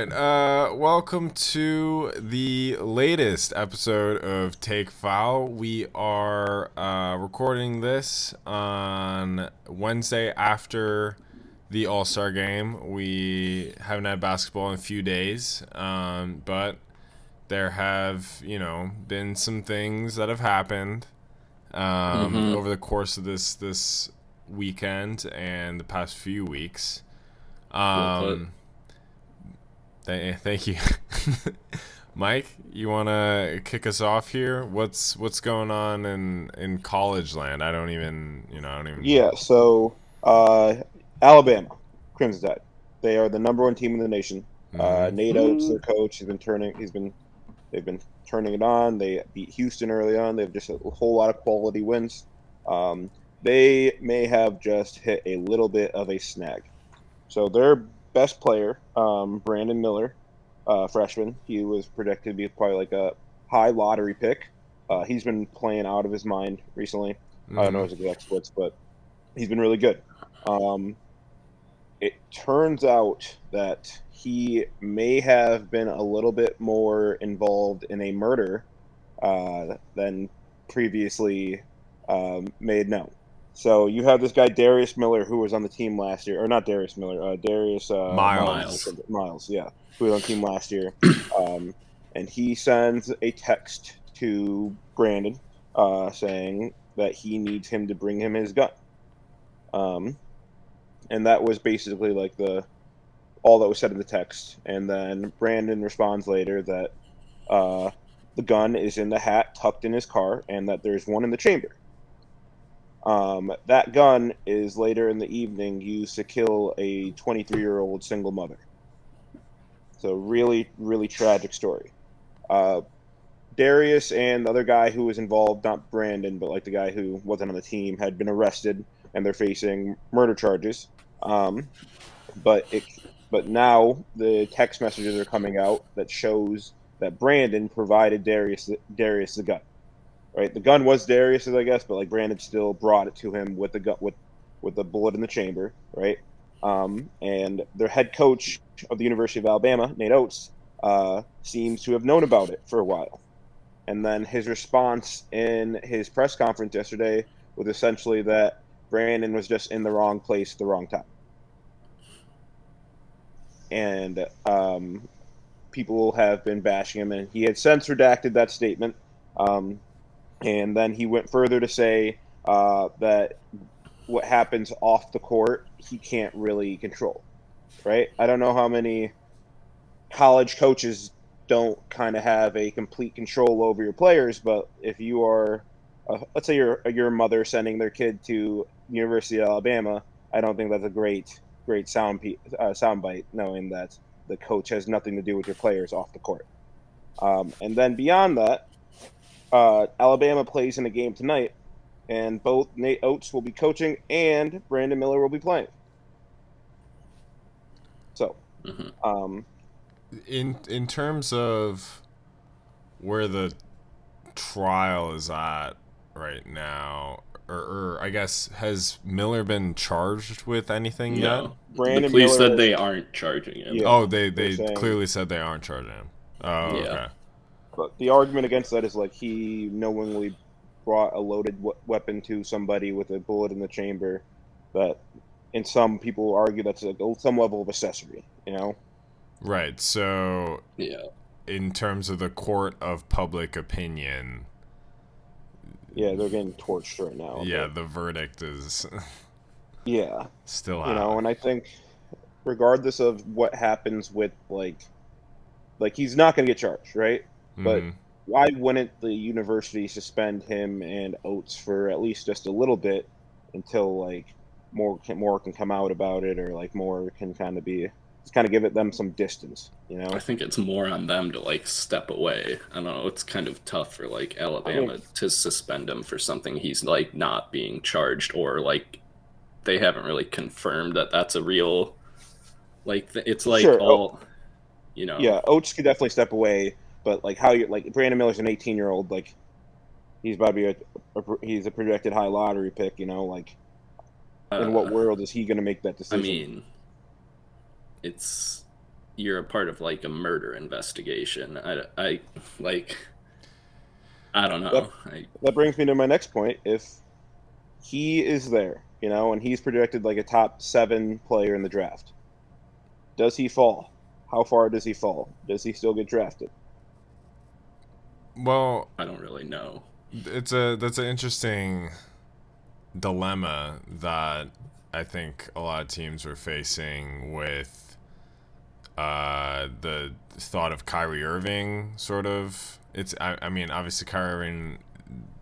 right. Welcome to the latest episode of Take Foul. We are recording this on Wednesday after the All-Star game. We haven't had basketball in a few days, but there have, been some things that have happened over the course of this weekend and the past few weeks. Well put. Thank you. Mike, you want to kick us off here? What's going on in college land? I don't even. Yeah, so Alabama, Crimson Tide. They are the number one team in the nation. Mhm. Nate Oates, their coach, they've been turning it on. They beat Houston early on. They've just a whole lot of quality wins. Um, they may have just hit a little bit of a snag. So their best player, Brandon Miller, freshman, he was projected to be probably like a high lottery pick. He's been playing out of his mind recently. I don't know his exact splits, but he's been really good. Um, it turns out that he may have been a little bit more involved in a murder than previously made known. So you have this guy Darius Miller who was on the team last year, or not Darius Miller, Darius Miles. Miles, yeah, who was on the team last year, and he sends a text to Brandon saying that he needs him to bring him his gun. And that was basically like the all that was said in the text. And then Brandon responds later that the gun is in the hat tucked in his car, and that there's one in the chamber. That gun is later in the evening used to kill a 23-year-old single mother. So really, really tragic story. Darius and the other guy who was involved, not Brandon, but like the guy who wasn't on the team, had been arrested and they're facing murder charges. But now the text messages are coming out that shows that Brandon provided Darius the gun. Right, the gun was Darius's, I guess, but like Brandon still brought it to him with the gun with the bullet in the chamber. Right, and their head coach of the University of Alabama, Nate Oates, seems to have known about it for a while. And then his response in his press conference yesterday was essentially that Brandon was just in the wrong place at the wrong time. And people have been bashing him, and he had since redacted that statement. And then he went further to say that what happens off the court, he can't really control. Right? I don't know how many college coaches don't kind of have a complete control over your players, but if you are, let's say you're your mother sending their kid to University of Alabama, I don't think that's a great sound bite, knowing that the coach has nothing to do with your players off the court. And then beyond that, Alabama plays in a game tonight, and both Nate Oates will be coaching and Brandon Miller will be playing. So, In terms of where the trial is at right now, or I guess, has Miller been charged with anything yet? No. Brandon The police Miller said they aren't charging him. Yeah. Oh, they saying- clearly said they aren't charging him. Oh, Yeah. okay. But the argument against that is like he knowingly brought a loaded weapon to somebody with a bullet in the chamber. That, and some people argue that's like some level of accessory. Right. So, Yeah. in terms of the court of public opinion, Yeah, they're getting torched right now. yeah, the verdict is Yeah, still out. and I think regardless of what happens with like he's not going to get charged, right? But why wouldn't the university suspend him and Oates for at least just a little bit until like more can come out about it, or like more can kind of give them some distance, I think it's more on them to like step away. I don't know. It's kind of tough for like Alabama to suspend him for something he's like not being charged, or like they haven't really confirmed that that's a real like it's like Sure. all Yeah, Oates could definitely step away, but like how you like Brandon Miller's an 18-year-old, like he's about to be he's a projected high lottery pick, like in what world is he going to make that decision? I mean, it's you're a part of like a murder investigation. I like I don't That know. I that brings me to my next point. If he is there, and he's projected like a top 7 player in the draft, does he fall? How far does he fall? Does he still get drafted? Well, I don't really know. that's an interesting dilemma that I think a lot of teams were facing with the thought of Kyrie Irving. Sort of, I mean, obviously Kyrie Irving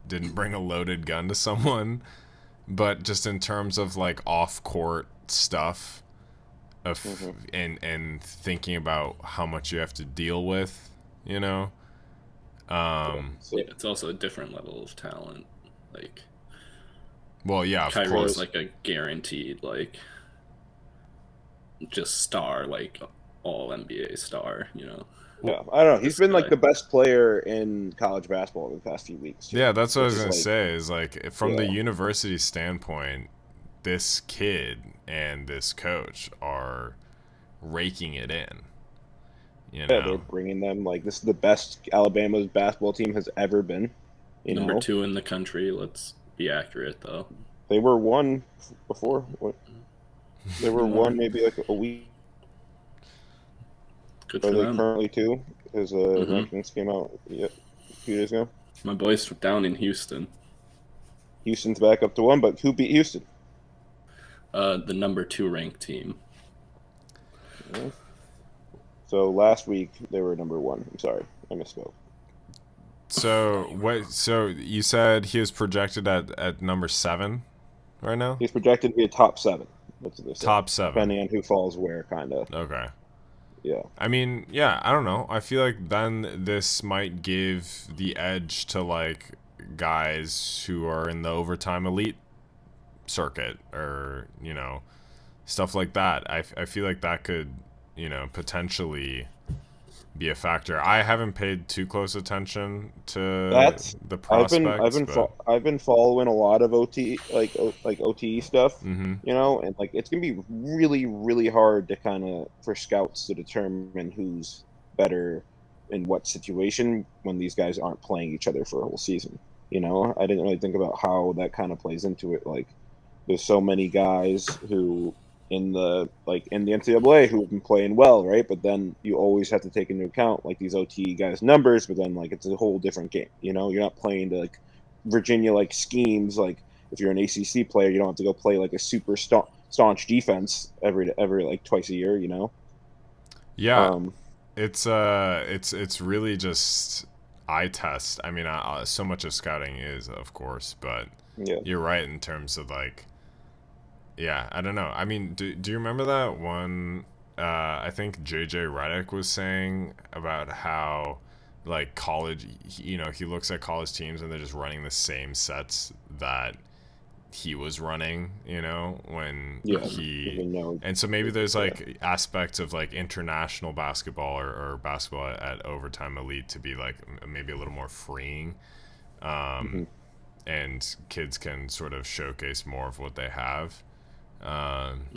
didn't bring a loaded gun to someone, but just in terms of like off court stuff of and thinking about how much you have to deal with, you know. Yeah. So, Yeah, it's also a different level of talent. Like Well, yeah, of Kyrie's course. like a guaranteed like just star, like all NBA star. yeah, I don't know. He's This been like guy. the best player in college basketball in the past few weeks too, Yeah, that's what I which was is gonna like, say. Is like from the yeah, university standpoint, this kid and this coach are raking it in. You yeah, they're know. bringing them like this is the best Alabama's basketball team has ever been. You Number know, 2 in the country. Let's be accurate, though. they were one before. They were They one were maybe like a week. good Are for they them. currently two? Because Hmm. rankings came out a few days ago. My boys down in Houston. Houston's back up to one, but who beat Houston? The number 2 ranked team. Yeah. So last week they were number one. I'm sorry, I misspoke. So what? So you said he was projected at number 7 right now. He's projected to be a top 7. That's what they said, Top 7. depending on who falls where, kind of. Okay. Yeah. I mean, yeah, I don't know. I feel like then this might give the edge to like guys who are in the overtime elite circuit or, stuff like that. I feel like that could, potentially be a factor. I haven't paid too close attention to That's the prospects, but I've been following a lot of OT like OTE stuff, hmm and like it's gonna be really really hard to kind of for scouts to determine who's better in what situation when these guys aren't playing each other for a whole season. I didn't really think about how that kind of plays into it. Like, there's so many guys who in the NCAA who have been playing well, right? But then you always have to take into account like these OT guys' numbers. But then like it's a whole different game. You're not playing to like Virginia like schemes. Like if you're an ACC player, you don't have to go play like a super staunch defense every like twice a year. yeah, Um, it's really just eye test. I mean, so much of scouting is, of course, but yeah. you're right in terms of like, yeah, I don't know. I mean, do you remember that one? I think JJ Redick was saying about how, like, college, he looks at college teams and they're just running the same sets that he was running, when Yeah, he. even though, And so maybe there's yeah, like aspects of like international basketball or basketball at overtime elite to be like maybe a little more freeing. hmm Um, and kids can sort of showcase more of what they have.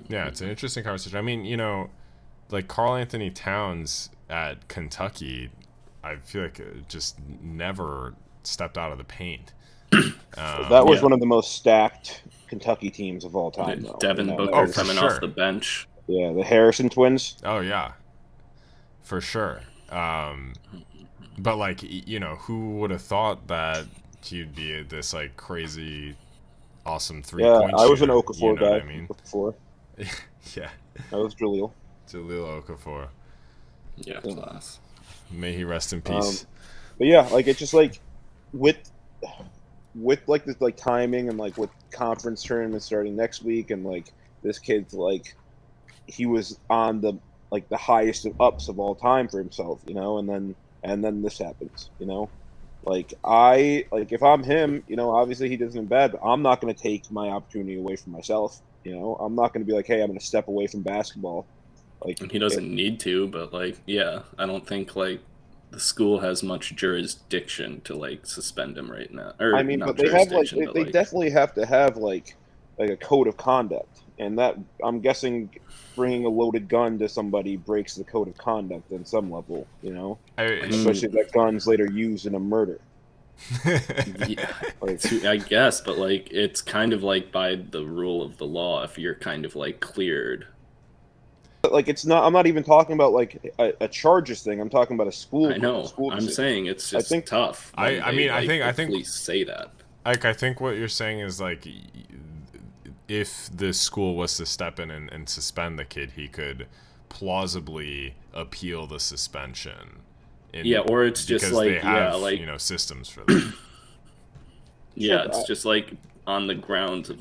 Yeah, it's an interesting conversation. I mean, like Karl Anthony Towns at Kentucky, I feel like just never stepped out of the paint. that was Yeah. one of the most stacked Kentucky teams of all time, though. Devin That Booker Oh, for was coming off sure. the bench. yeah, the Harrison twins. Oh yeah, for sure. But like, who would have thought that he'd be this like crazy, awesome three Yeah, point I was an shooter? You Okafor know what I guy mean? before. Yeah, I was Jaleel. Jaleel Okafor. Yeah, Yeah. class. May he rest in Um, peace. but yeah, like it's just like with like this like timing and like with conference tournament starting next week and like this kid's like he was on the like the highest of ups of all time for himself, and then this happens, Like if I'm him, obviously he does something bad, but I'm not going to take my opportunity away from myself. I'm not going to be like, hey, I'm going to step away from basketball. Like, And he if, doesn't need to, but like, yeah, I don't think like the school has much jurisdiction to like suspend him right now, I or mean, not but they have like jurisdiction, but they like, definitely have to have like a code of conduct. and that I'm guessing bringing a loaded gun to somebody breaks the code of conduct on some level, you know, I and mean, especially if that gun's later used in a murder. yeah, Like, I guess, but like it's kind of like by the rule of the law if you're kind of like cleared. like it's not. I'm not even talking about like a charges thing. I'm talking about a I know. school I'm decision. saying it's I just think tough when I mean, the I think police say that. like I think what you're saying is like if the school was to step in and suspend the kid, he could plausibly appeal the suspension Yeah, in or it's just because they like yeah, have, like systems for that. sure, yeah, it's just like on the grounds of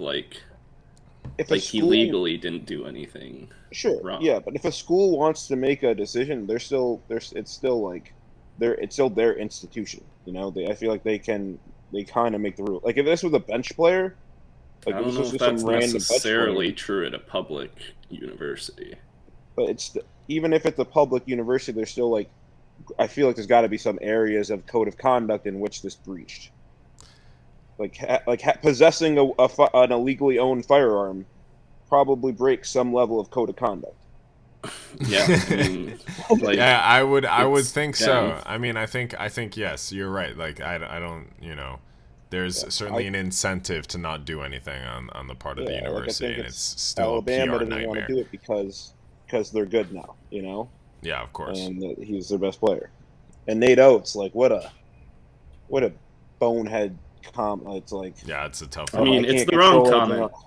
if a like he school, legally didn't do anything sure, wrong. yeah, but if a school wants to make a decision, it's still like it's still their institution. You know, I feel like they kind of make the rule. Like if this was a bench player, like I if don't this know was if just some that's random bench player, necessarily true at a public university. but even if it's a public university, there's still like I feel like there's got to be some areas of code of conduct in which this breached. Possessing an illegally owned firearm probably breaks some level of code of conduct. Yeah, I mean, like Yeah, I would it's think again, so. I mean, I think yes, you're right. Like I don't, there's Yeah, certainly an incentive to not do anything on the part of the I university, think and it's it's still a Alabama PR doesn't want to nightmare. do it because they're good now, you know, Yeah, of course. and he's their best player. And Nate Oates, like what a bonehead It's like, Yeah, it's a tough I oh, one. I mean, it's can't the wrong control anything comment, else.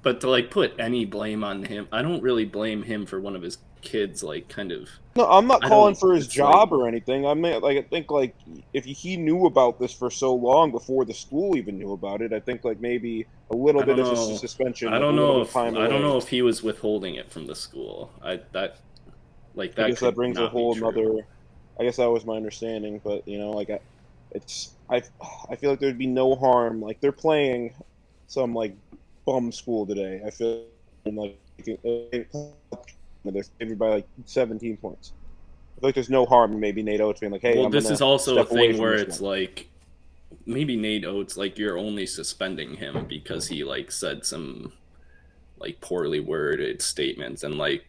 but to like put any blame on him, I don't really blame him for one of his kids like kind of No, I'm not I calling don't for his it's like job or anything. I mean, like, I think like if he knew about this for so long before the school even knew about it, I think like maybe a little I bit don't of a know. suspension, like a little bit of time I don't away. know if he was withholding it from the school. I that like I that guess that could brings a not be whole true. another. I guess that was my understanding, but it's I feel like there'd be no harm. Like they're playing some like bum school today. I feel like they're favored by like 17 points. I feel like there's no harm in maybe Nate Oates being like, "Hey, Well, I'm this is gonna also a step away thing from where this it's one." like maybe Nate Oates like you're only suspending him because he like said some like poorly worded statements and like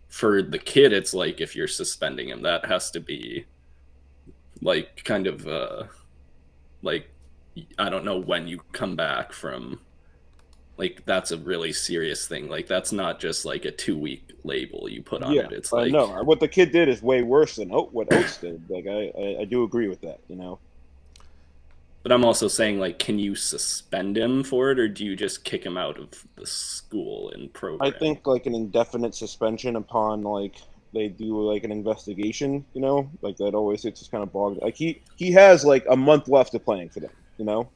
for the kid it's like if you're suspending him that has to be like kind of like I don't know when you come back from like that's a really serious thing. Like that's not just like a 2 week label you put on Yeah, it. It's I like know what the kid did is way worse than what Oates did. Like I do agree with that. You know, but I'm also saying like can you suspend him for it or do you just kick him out of the school and I program? think like an indefinite suspension upon like they do like an investigation. You know, like that always it's just kind of bogged. Like he has like a month left of playing for them. You know,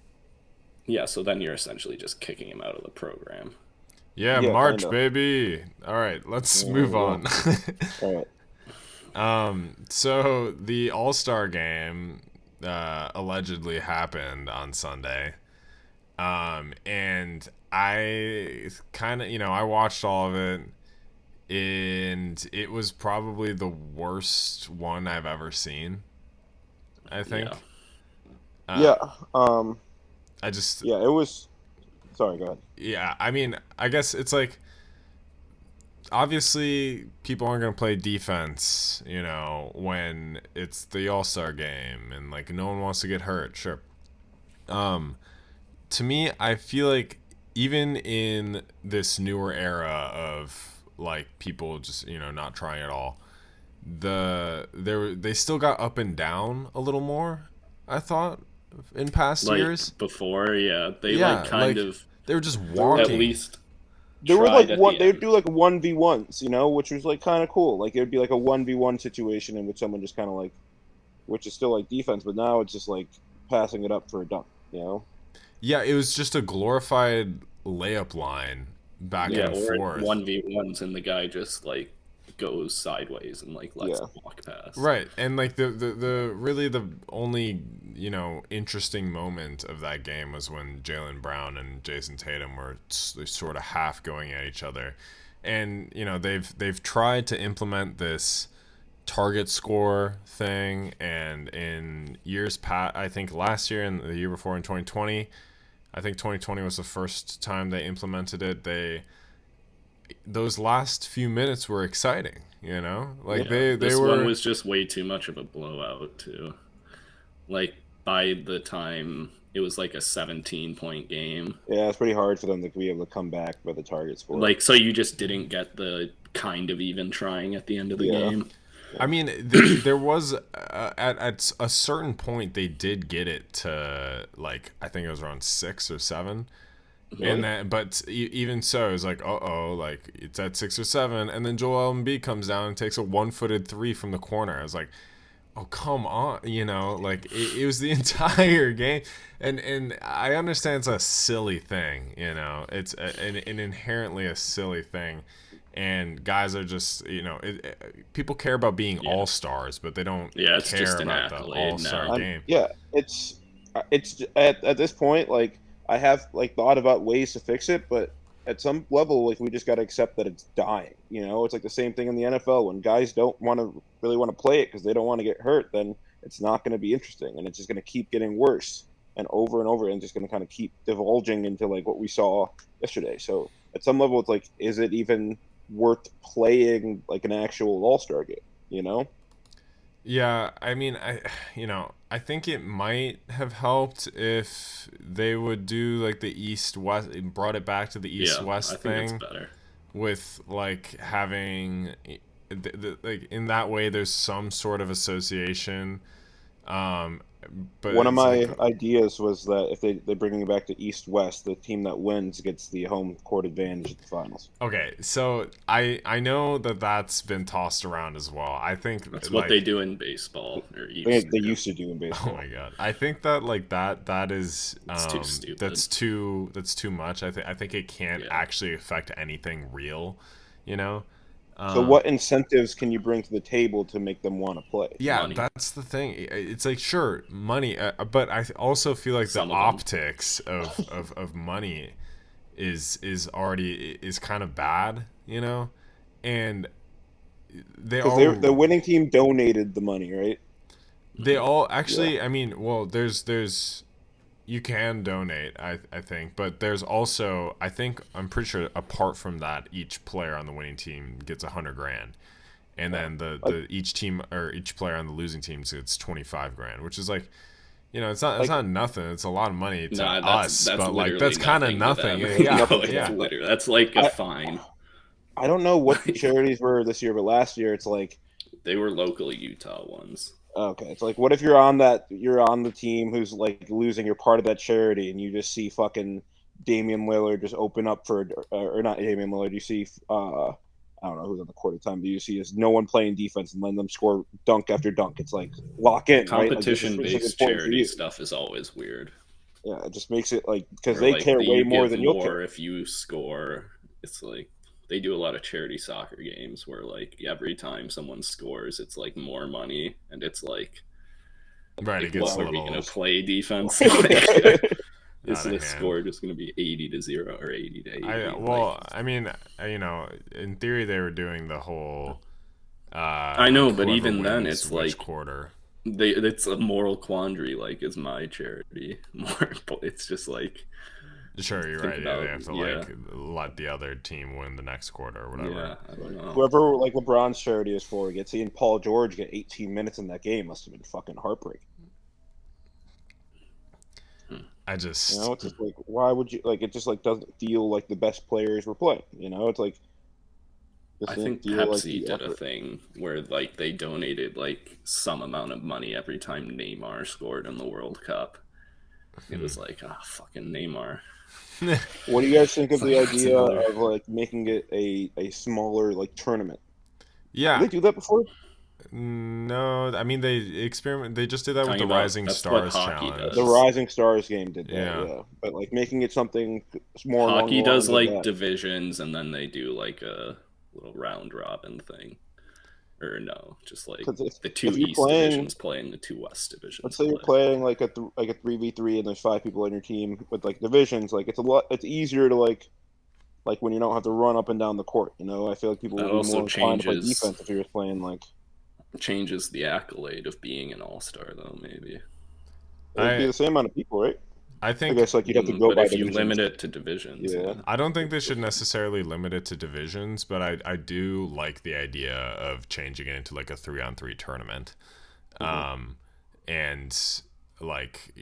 Yeah, so then you're essentially just kicking him out of the program. Yeah, yeah, kind March, of. baby. All right, let's There move we go. on. All right. So the All-Star game allegedly happened on Sunday. And I kind of, I watched all of it, and it was probably the worst one I've ever seen, I Yeah. think. Uh, Yeah. Um. I just, Yeah. It was. Sorry. Go ahead. yeah, I mean, I guess it's like, obviously, people aren't going to play defense, when it's the All Star game, and, like, no one wants to get hurt, sure. To me, I feel like even in this newer era of like people just not trying at all, they still got up and down a little more. I thought in past Like years, before, yeah, they like yeah, kind like of they were just There was at walking. least there were like tried at one. the They would end. do like 1v1s. You know, which was like kind of cool. Like it would be like a 1v1 situation in which someone just kind of like, which is still like defense, but now it's just like passing it up for a dunk. You know. Yeah, it was just a glorified layup line back Yeah, Yeah. and or it's forth. 1v1s and the guy just like goes sideways and like lets Yeah. him walk past. Right, and like the really the only interesting moment of that game was when Jaylen Brown and Jason Tatum were sort of half going at each other, and they've tried to implement this target score thing, and in years past, I think last year and the year before in 2020, I think 2020 was the first time they implemented it. They those last few minutes were exciting. Like Yeah. they This were. one was just way too much of a blowout too. Like by the time it was like a 17-point game. Yeah, it's pretty hard for them to be able to come back by the target score. Like so you just didn't get the kind of even trying at the end of the Yeah. game. I mean, there was at a certain point they did get it to, like, I think it was around 6 or 7, Really? and then even so, it was like, like it's at 6 or 7, and then Joel Embiid comes down and takes a one-footed three from the corner. I was like, oh, come on, like it was the entire game, and I understand it's a silly thing, it's an inherently a silly thing. And guys are just, people care about being all-stars, but they don't it's care just an about the accolade all-star now. game. Yeah, it's at this point, like, I have like thought about ways to fix it, but at some level, like, we just got to accept that it's dying. It's like the same thing in the NFL. When guys don't really want to play it because they don't want to get hurt, then it's not going to be interesting, and it's just going to keep getting worse and over, and just going to kind of keep divulging into like what we saw yesterday. So at some level, it's like, is it even worth playing like an actual all-star game? Yeah, I mean, I think it might have helped if they would do like the East-West, brought it back to the East-West I think thing, it's better. with like having, like, in that way there's some sort of association. But One of it's my like, ideas was that if they bring it back to East-West, the team that wins gets the home court advantage at the finals. okay, so I know that's been tossed around as well. I think That's like, what they do in baseball, or They used to. used to do in oh baseball. my god, I think that like that is It's too stupid. that's too much. I think it can't actually affect anything real, you know. So what incentives can you bring to the table to make them want to play? Yeah, Money. that's the thing. It's like, sure, money, but I also feel like Some the of them. optics of money is already is kind of bad, and they Because all the winning team donated the money, right? they all actually. I mean, well, there's you can donate, I think, but there's also, I'm pretty sure, apart from that, each player on the winning team gets $100,000. And then the each team, or each player on the losing team, gets $25,000, which is like, it's not nothing. It's a lot of money to us, that's but like literally that's kind of nothing nothing. to them. Yeah, No, it's yeah. literally, that's like a fine. I don't know what the charities were this year, but last year it's like, They were local Utah ones. okay, it's like, what if you're on the team who's like losing, you're part of that charity, and you just see fucking Damian Lillard just open up for, or not Damian Lillard, you see I don't know who's on the court at the time, but you see is no one playing defense and letting them score dunk after dunk. It's like, lock in, right? Like, Competition-based charity stuff is always weird. Yeah, it just makes it like, because Or they like care way you more give than you'll more care. if you score. It's like they do a lot of charity soccer games where like every time someone scores, it's like more money, and it's like, Right, it gets what, a are we little gonna play defense? Is out of the hand. score just gonna be 80-0 or 80-80? Well, I mean, in theory they were doing the whole. I know, like, but whoever even then, wins it's which like quarter. it's a moral quandary. Like, is my charity more? It's just like, Sure, you're think right. about- They have to like let the other team win the next quarter or whatever. yeah, I don't know. Whoever like LeBron's charity is for, get seeing Paul George get 18 minutes in that game must have been fucking heartbreaking. I just, It's just like, why would you, like, it just like doesn't feel like the best players were playing. It's like, I think Pepsi did a thing where like they donated like some amount of money every time Neymar scored in the World Cup. It was like, fucking Neymar. What do you guys think of the That's idea another- of like making it a smaller like tournament? yeah. Did they do that before? No, I mean they just did that with Talking the about- Rising that's Stars what hockey challenge. does. The Rising Stars game did that, Yeah. yeah. But like making it something more along Hockey the does lines of like that. divisions, and then they do like a little round robin thing. Or no, just like 'Cause the two if you're East playing- divisions play and the two West divisions. Let's say you're play. playing like a 3v3 and there's 5 people on your team with like divisions. Like it's easier to like when you don't have to run up and down the court. I feel like people That would be also more inclined to play changes- defense if you're just playing like. Changes the accolade of being an all-star, though. Maybe It'd be the same amount of people, right? I I think guess like you'd have to go But by if you divisions. limit it to divisions, Yeah. I don't think they should necessarily limit it to divisions, but I do like the idea of changing it into like a 3-on-3 tournament. And like,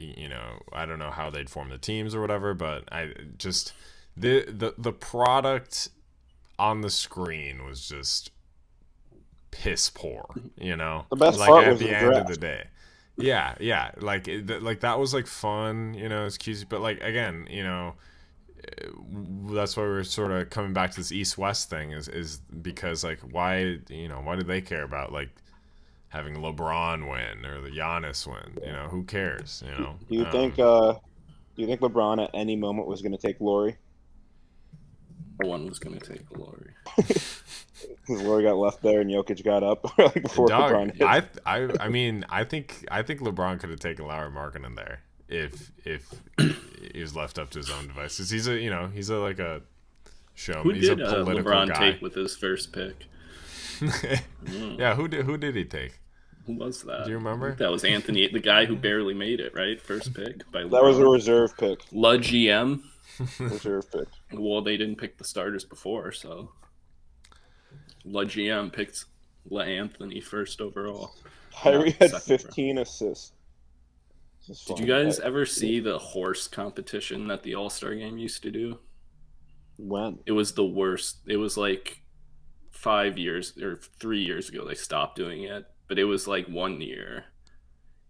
I don't know how they'd form the teams or whatever, but I just the product on the screen was just piss poor, The best like part at was the the end of draft. the day. Yeah, like like that was like fun, it's cute, but like again, that's why we're sort of coming back to this East-West thing is because like why do they care about like having LeBron win or the Giannis win? Who cares? Do you think LeBron at any moment was going to take Laurie? no one was going to take Laurie. Because Laurie got left there and Jokic got up like before Dog, LeBron hit. I mean, I think LeBron could have taken Larry Markkinen there if he was left up to his own devices. He's he's like a showman. Who He's did a political LeBron guy. take with his first pick? Yeah, who did he take? Who was that? Do you remember? That was Anthony, the guy who barely made it, right? First pick by LeBron. That was a reserve pick. La GM. Reserve pick. Well, they didn't pick the starters before, so La GM picked La Anthony first overall. Kyrie had 15 assists. Did you guys ever see the horse competition that the All-Star Game used to do? When? It was the worst. It was like 5 years or 3 years ago they stopped doing it, but it was like 1 year.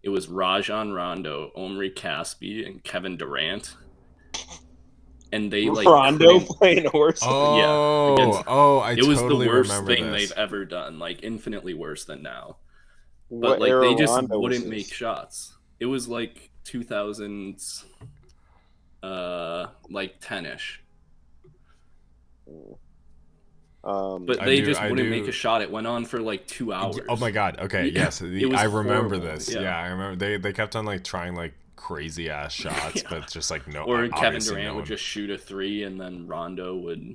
It was Rajon Rondo, Omri Caspi, and Kevin Durant. And they like Rondo playing horse. It was totally the worst remember thing this. they've ever done, like infinitely worse than now. What But like era they just Rondo wouldn't was make this? shots. It was like 2000s, like 10ish. But they just wouldn't make a shot. It went on for like 2 hours. Oh my god. Okay. Yes. was I remember horrible. this. Yeah. Yeah, I remember they kept on like trying like crazy ass shots, but just like no. Or Kevin obviously Durant no would one- just shoot a three, and then Rondo would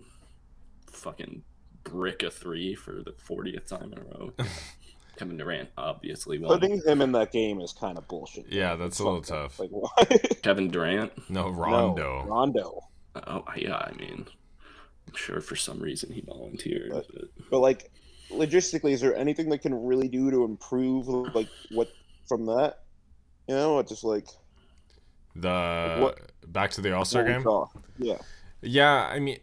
fucking brick a three for the 40th time in a row. Kevin Durant obviously won. Putting him in that game is kind of bullshit. Yeah, that's a little tough. Like what? Kevin Durant? No, Rondo. No, Rondo. Oh yeah, I mean, I'm sure for some reason he volunteered. But like, logistically, is there anything they can really do to improve like what from that? It's just like Back to the All-Star what we game. saw. Yeah. Yeah, I mean,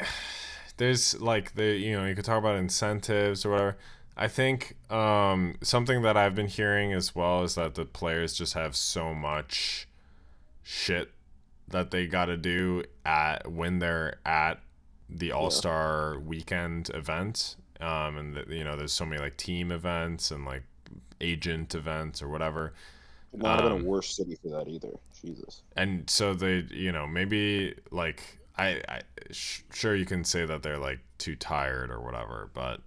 there's like you could talk about incentives or whatever. I think something that I've been hearing as well is that the players just have so much shit that they got to do when they're at the All-Star weekend event, and there's so many like team events and like agent events or whatever. Could not have been a worse city for that either. Jesus. And so they, maybe like sure you can say that they're like too tired or whatever, but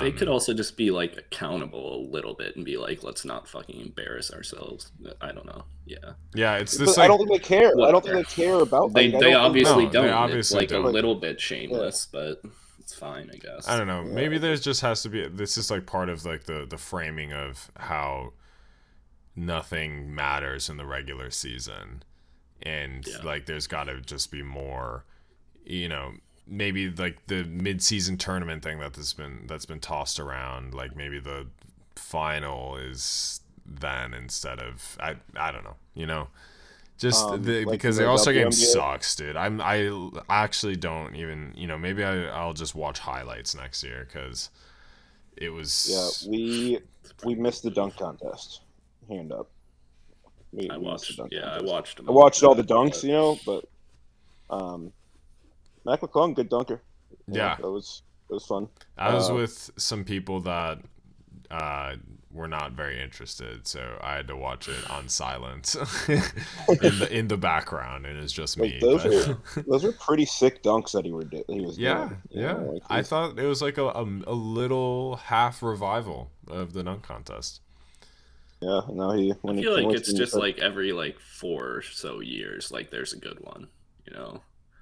they could also just be like accountable a little bit and be like, let's not fucking embarrass ourselves. I don't know. Yeah, it's this. I don't think they care. I don't think they care about. They obviously don't. They obviously it's like a little bit shameless, but it's fine, I guess. I don't know. Maybe there's just has to be. This is like part of like the framing of how nothing matters in the regular season, and like there's got to just be more. Maybe like the mid-season tournament thing that's been tossed around. Like maybe the final is then instead of I don't know. Just because the All-Star game sucks, dude. I actually don't even maybe I'll just watch highlights next year because it was we missed the dunk contest. Hand up. I watched them. I watched all the dunks, but Mac McClung, good dunker. Yeah, that was fun. I was with some people that were not very interested, so I had to watch it on silent in the background, and it's just me. Those are pretty sick dunks that he was doing. Yeah. I thought it was like a little half revival of the dunk contest. Yeah, no, I feel like it's just like every like 4 or so years, like there's a good one,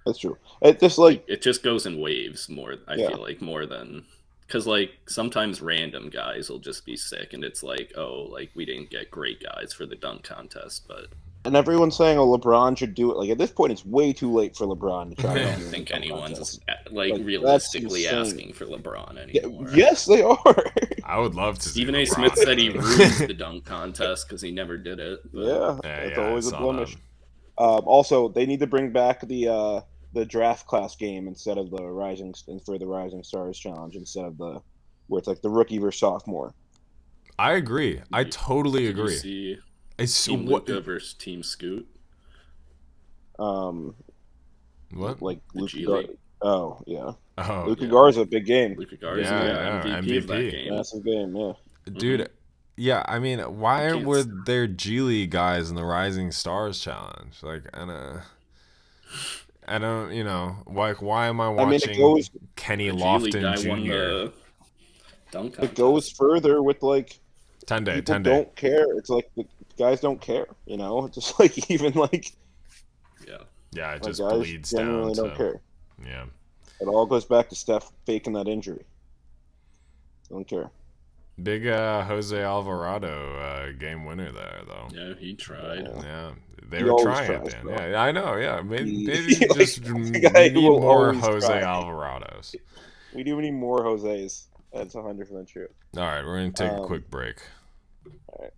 That's true. It just like it just goes in waves more. I feel like more than because like sometimes random guys will just be sick, and it's like, oh, like we didn't get great guys for the dunk contest, but And everyone's saying, "Oh, LeBron should do it." Like at this point, it's way too late for LeBron to try. I to don't do think a dunk anyone's contest. like Like, that's realistically insane. asking for LeBron Yeah, anymore. yes, they are. I would love to Stephen see A. LeBron. Smith said he do it. ruins the dunk contest because he never did it. But Yeah, Yeah, that's yeah, I always a saw blemish. that. Also, they need to bring back the draft class game instead of the Rising Stars challenge instead of the where it's like the rookie versus sophomore. I agree. I totally did you agree. see It's Team what? Luca versus Team Scoot? What? Like The Luka G Gar- League. Oh yeah, Oh, Luka yeah. Garza, big game, Luka Garza, Yeah, yeah, yeah, MVP of that MVP. game. massive game. Yeah, dude. Yeah, I mean, why Can't were s- there G League guys in the Rising Stars challenge? Like, I don't, like, why am I I mean watching Kenny The G League Lofton guy won Jr.? the dunk it goes contest. further with like 10-day, people 10-day. don't care. It's like the guys don't care. You know, it's just like even like Yeah. Yeah, it like just guys bleeds down genuinely to don't care. yeah. It all goes back to Steph faking that injury. Don't care. Big Jose Alvarado game winner there though. Yeah, he tried. Yeah, they He were always trying tries, it, Dan. bro. Yeah, I know. Yeah, maybe He- just the guy we who need will more always Jose try. Alvarados. We do need more Jose's. That's 100% true. All right, we're gonna take a quick break. All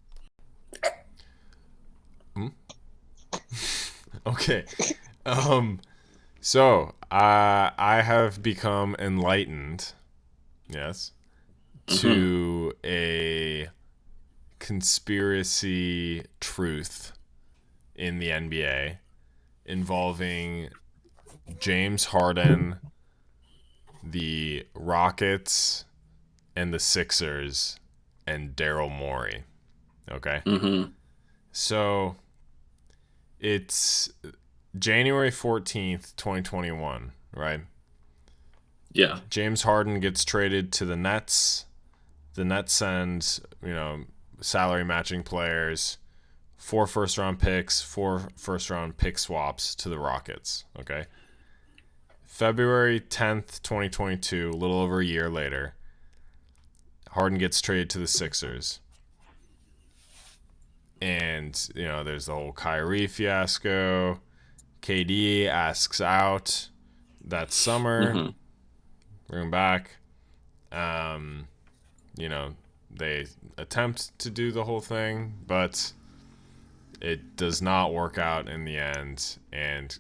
right. Okay. So I have become enlightened. Yes. To a conspiracy truth in the NBA involving James Harden, the Rockets, and the Sixers, and Daryl Morey. Okay? So it's January 14th, 2021, right? Yeah. James Harden gets traded to the Nets. The Nets send, salary matching players, 4 first-round picks, 4 first-round pick swaps to the Rockets, okay? February 10th, 2022, a little over a year later, Harden gets traded to the Sixers. And, there's the whole Kyrie fiasco. KD asks out that summer. Bring him back. They attempt to do the whole thing, but it does not work out in the end. And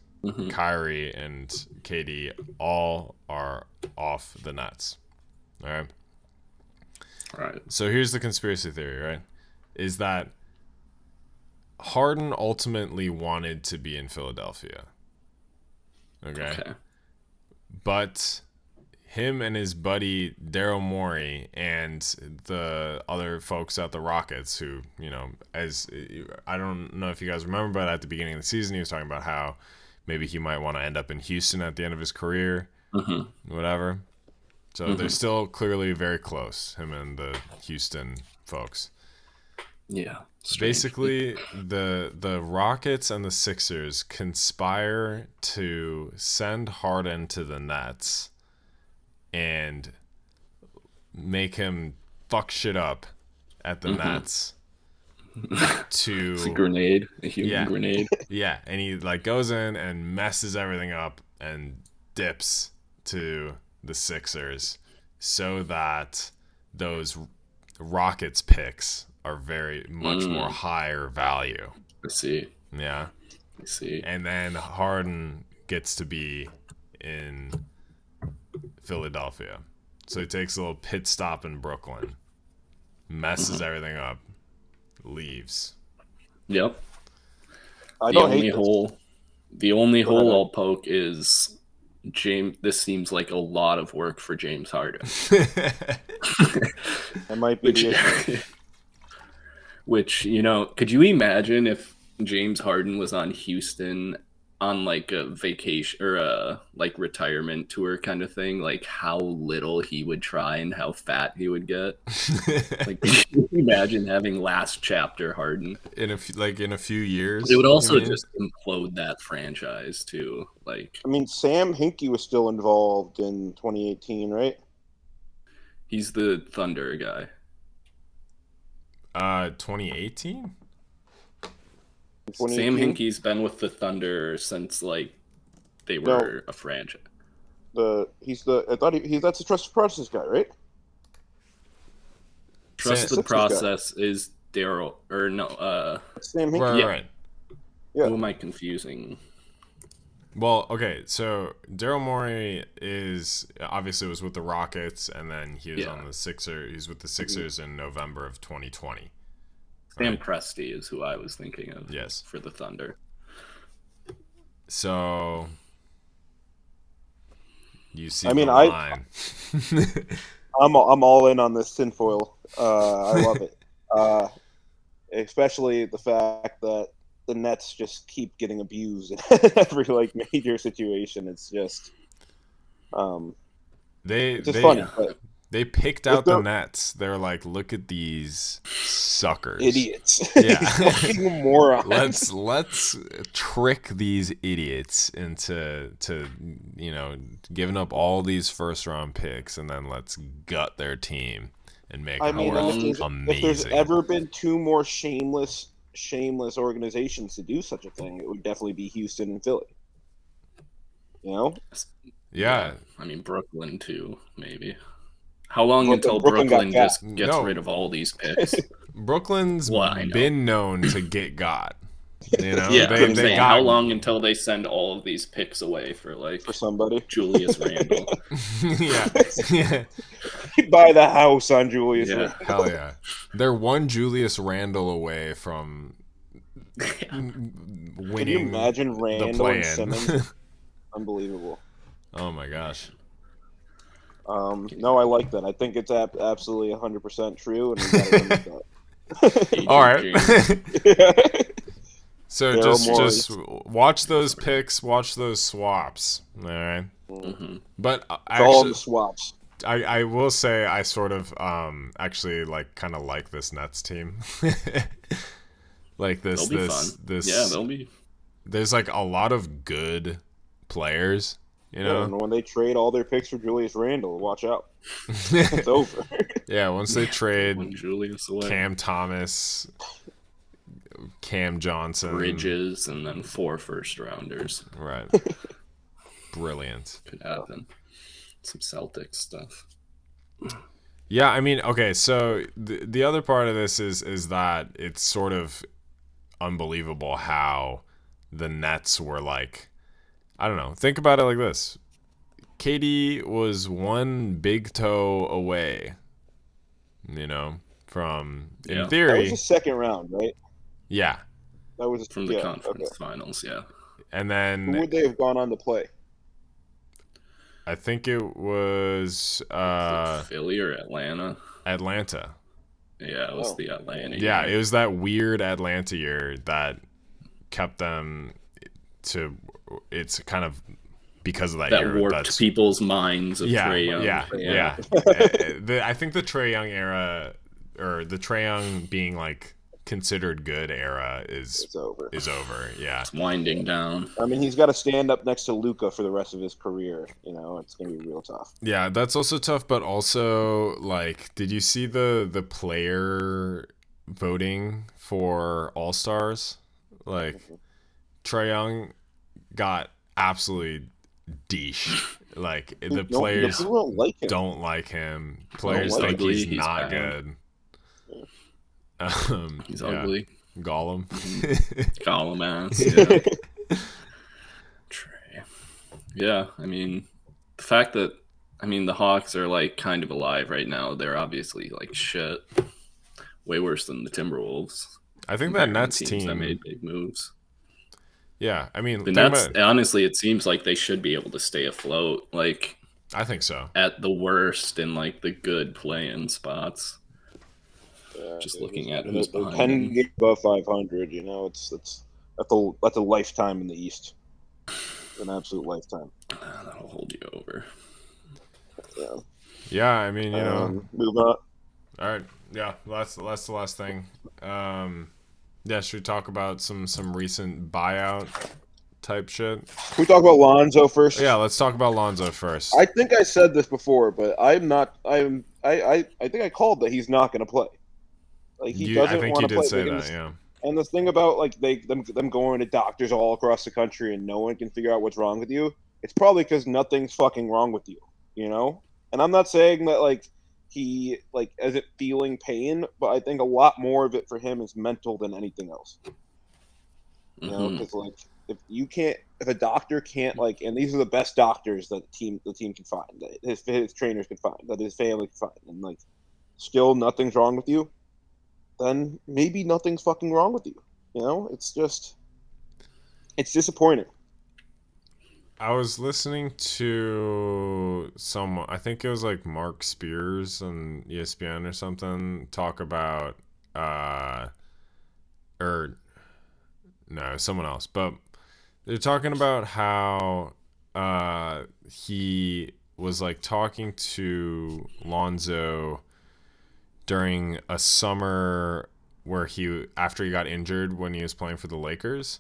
Kyrie and KD all are off the Nets. All right. Right. So here's the conspiracy theory, right? Is that Harden ultimately wanted to be in Philadelphia. Okay. But him and his buddy Daryl Morey and the other folks at the Rockets who, as I don't know if you guys remember, but at the beginning of the season, he was talking about how maybe he might want to end up in Houston at the end of his career, whatever. So they're still clearly very close, him and the Houston folks. Yeah. Basically, the Rockets and the Sixers conspire to send Harden to the Nets and make him fuck shit up at the Nets. It's a grenade, a human grenade. Yeah, and he goes in and messes everything up and dips to the Sixers so that those Rockets picks are very much more higher value. I see. Yeah. I see. And then Harden gets to be in Philadelphia. So he takes a little pit stop in Brooklyn, messes everything up, leaves. Yep. I The don't only hate hole Go ahead. I'll poke is James. This seems like a lot of work for James Harden. That might be the issue. Which, could you imagine if James Harden was on Houston on a vacation or a retirement tour kind of thing, how little he would try and how fat he would get? Could you imagine having last chapter Harden? in a few years. It would also just implode that franchise too. I mean, Sam Hinkie was still involved in 2018, right? He's the Thunder guy. 2018? Sam 2018? Hinkie's been with the Thunder since like they were a franchise. That's the trusted process guy, right? Trusted Sixers guy. process is Daryl or no? Sam Hinkie. Right, Yeah. right. Yeah. Who am I confusing? Well, okay, so Daryl Morey is obviously was with the Rockets, and then he was on the Sixers. He's with the Sixers in November of 2020. Sam Presti is who I was thinking of. Yes. For the Thunder. So you see, I mean, the line. I'm all in on this tinfoil. I love it, especially the fact that the Nets just keep getting abused in every like major situation. It's just, it's just funny. But they picked out the Nets. They're like, look at these suckers, idiots, yeah, fucking morons. let's trick these idiots into giving up all these first round picks, and then let's gut their team and make it amazing. If there's ever been two more shameless organizations to do such a thing, it would definitely be Houston and Philly. You know? Yeah. I mean, Brooklyn too, maybe. How long until Brooklyn just gets rid of all these picks? Brooklyn's been known to get got. You know? Yeah, they got... How long until they send all of these picks away for somebody? Julius Randle. Yeah. Buy the house on Julius Randle. Hell yeah. They're one Julius Randle away from winning. Can you imagine Randle and Simmons? Unbelievable. Oh my gosh. No, I like that. I think it's absolutely 100% true, and we gotta limit that. All right. So just watch those picks, watch those swaps. All right. Mm-hmm. But all the swaps. I will say I sort of actually kind of like this Nets team. Like this yeah, they'll be. There's a lot of good players. You know, and when they trade all their picks for Julius Randle, watch out. It's over. Yeah, once they trade Julius away. Cam Thomas, Cam Johnson, Bridges, and then 4 first-rounders. Right. Brilliant. Could happen. Some Celtics stuff. Yeah, I mean, okay, so the other part of this is that it's sort of unbelievable how the Nets were I don't know. Think about it like this. KD was one big toe away, from, in theory. That was the second round, right? Yeah. That was from the conference finals, yeah. And then. Who would they have gone on to play? I think it was. Philly or Atlanta? Atlanta. Yeah, it was the Atlanta year. Yeah, it was that weird Atlanta year that kept them to. It's kind of because of that year. That warped people's minds of Trae Young. Yeah. I think the Trae Young era, or the Trae Young being considered good era is over. Yeah, it's winding down. I mean, he's got to stand up next to Luka for the rest of his career. It's gonna be real tough. Yeah, that's also tough. But also, did you see the player voting for All Stars? Trae Young got absolutely deesh. The players don't like him. Players think he's not good. He's ugly. Gollum. Gollum ass. Yeah. Trae. Yeah, I mean, the fact that the Hawks are kind of alive right now. They're obviously shit. Way worse than the Timberwolves. I think that Nets team that made big moves. Yeah, I mean, the Nets. Honestly, it seems like they should be able to stay afloat. I think so. At the worst, in the good play-in spots. Yeah, just looking at who's behind 10 them. Above 500. That's a lifetime in the East. An absolute lifetime. That'll hold you over. Yeah. Yeah, I mean, move on. All right. Yeah, that's the last thing. Yeah, should we talk about some recent buyout type shit? Can we talk about Lonzo first? Yeah, let's talk about Lonzo first. I think I said this before, but I think I called that he's not going to play. He doesn't want to play. Say that, yeah. And the thing about like them going to doctors all across the country and no one can figure out what's wrong with you, it's probably because nothing's fucking wrong with you, you know? And I'm not saying that like he like isn't feeling pain, but I think a lot more of it for him is mental than anything else. You know, because like if a doctor can't like, and these are the best doctors that the team can find, that his trainers can find, that his family can find, and like still nothing's wrong with you, then maybe nothing's fucking wrong with you. You know, it's disappointing. I was listening to someone, I think it was like Mark Spears on ESPN or something, talk about, or no, someone else, but they're talking about how he was like talking to Lonzo during a summer where after he got injured when he was playing for the Lakers.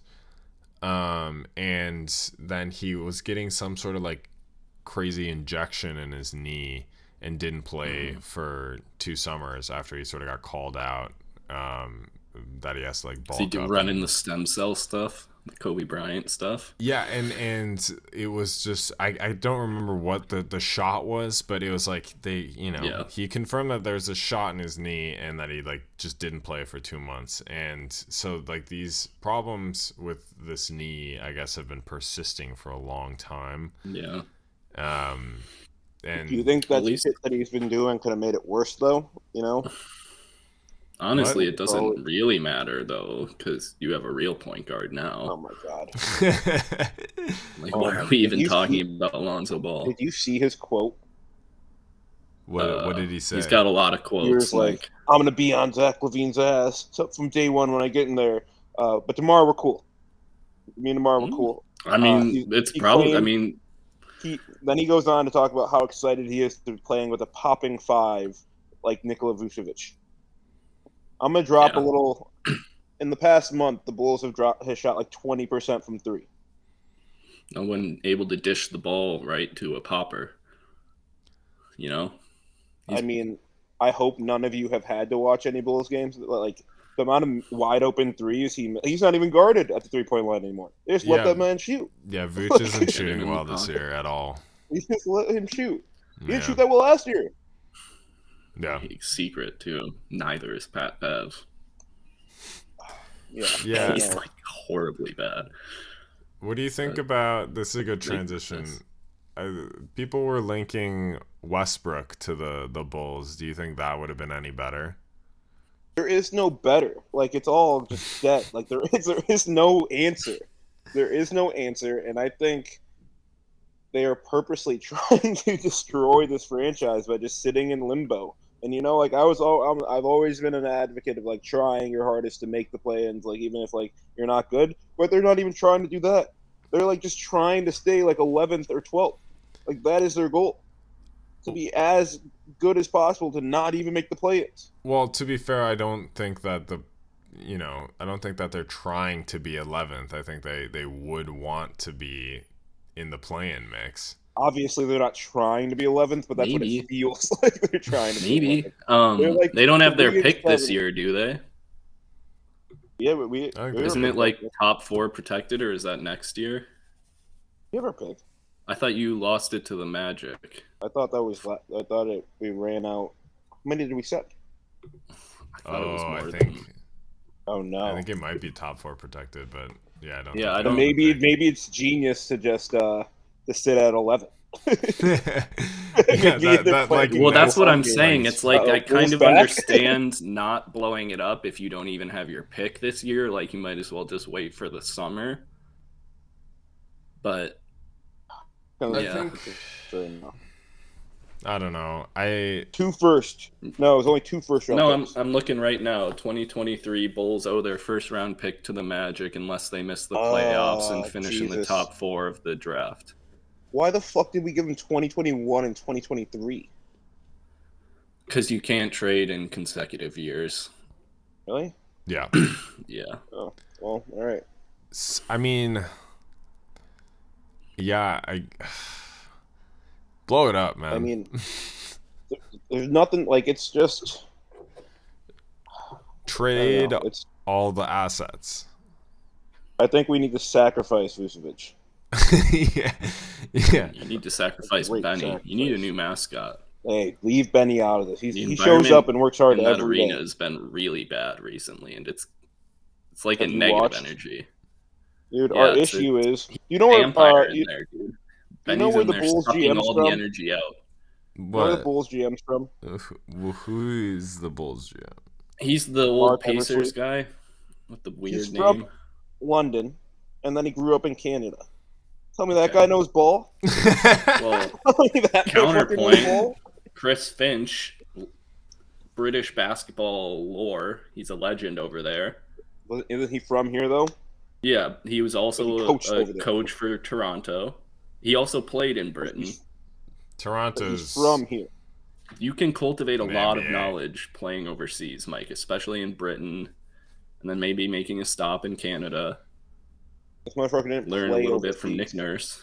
And then he was getting some sort of like crazy injection in his knee and didn't play for 2 summers after he sort of got called out. That he has to like bulk So you up. running the stem cell stuff, the Kobe Bryant stuff. Yeah, and it was just I don't remember what the shot was, but it was like he confirmed that there's a shot in his knee and that he like just didn't play for 2 months. And so like these problems with this knee, I guess, have been persisting for a long time. Yeah. And do you think that shit that he's been doing could have made it worse though? You know? Honestly, it doesn't really matter, though, because you have a real point guard now. Oh, my God. Like, why are we even talking about Alonzo Ball? Did you see his quote? What did he say? He's got a lot of quotes. He was like, I'm going to be on Zach LaVine's ass from day one when I get in there. But tomorrow we're cool. Me and tomorrow we're cool. I mean, it's probably... Then he goes on to talk about how excited he is to be playing with a popping 5 like Nikola Vucevic. I'm gonna drop a little. In the past month, the Bulls have shot like 20% from 3. No one able to dish the ball right to a popper. You know. I mean, I hope none of you have had to watch any Bulls games. Like the amount of wide open threes he's not even guarded at the 3-point line anymore. They just let that man shoot. Yeah, Vooch isn't shooting well this year at all. He just let him shoot. He didn't shoot that well last year. Yeah. Secret too. Neither is Pat Bev. Yeah. He's like horribly bad. What do you think about this? Is a good transition. People were linking Westbrook to the Bulls. Do you think that would have been any better? There is no better. Like it's all just dead. Like there is no answer. There is no answer, and I think they are purposely trying to destroy this franchise by just sitting in limbo. And you know, like I've always been an advocate of like trying your hardest to make the play-ins, like even if like you're not good. But they're not even trying to do that. They're like just trying to stay like 11th or 12th. Like that is their goal, to be as good as possible to not even make the play-ins. Well, to be fair, I don't think that they're trying to be 11th. I think they would want to be in the play-in mix. Obviously, they're not trying to be 11th, but that's what it feels like they're trying to be. Like, they don't have their pick this year, do they? Yeah, but isn't it like top 4 protected, or is that next year? We have our pick. I thought you lost it to the Magic. I thought we ran out. How many did we set? I thought it was more. Oh no! I think it might be top 4 protected, but yeah, I don't. Yeah, I don't. Maybe it's genius to just to sit at 11. That's what I'm saying. It's like I kind of understand not blowing it up if you don't even have your pick this year. Like you might as well just wait for the summer. But I don't know. 2 first. No, it was only 2 first round. No, I'm looking right now. 2023 Bulls owe their first round pick to the Magic unless they miss the playoffs and finish in the top 4 of the draft. Why the fuck did we give them 2021 and 2023? Because you can't trade in consecutive years. Really? Yeah. Yeah. Oh, well, all right. I mean, yeah, blow it up, man. I mean, there's nothing, like, it's just... Trade all the assets. I think we need to sacrifice Vucevic. yeah. You need to sacrifice Great Benny. sacrifice. You need a new mascot. Hey, leave Benny out of this. The He shows up and works hard in that every arena day. has been really bad recently, and it's like a Have you negative watched? energy. Dude, Yeah, our it's issue is, vampire in there, dude. you know Benny's where in the there Bulls sucking GM's all the from? energy out. You know where the What? Bulls GM's from? Who is the Bulls GM? He's the old Mark Pacers Eversley. guy with the weird He's name. from London, and then he grew up in Canada. Tell me that guy knows ball. Well, Tell me that guy fucking knows counterpoint, ball. Chris Finch, British basketball lore. He's a legend over there. Isn't he from here though? Yeah, he was also But he coached a over there. coach for Toronto. He also played in Britain. But Toronto's he's from here. You can cultivate a In the lot of NBA. knowledge playing overseas, Mike, especially in Britain, and then maybe making a stop in Canada. This motherfucker didn't Learn a play little bit from overseas. Nick Nurse.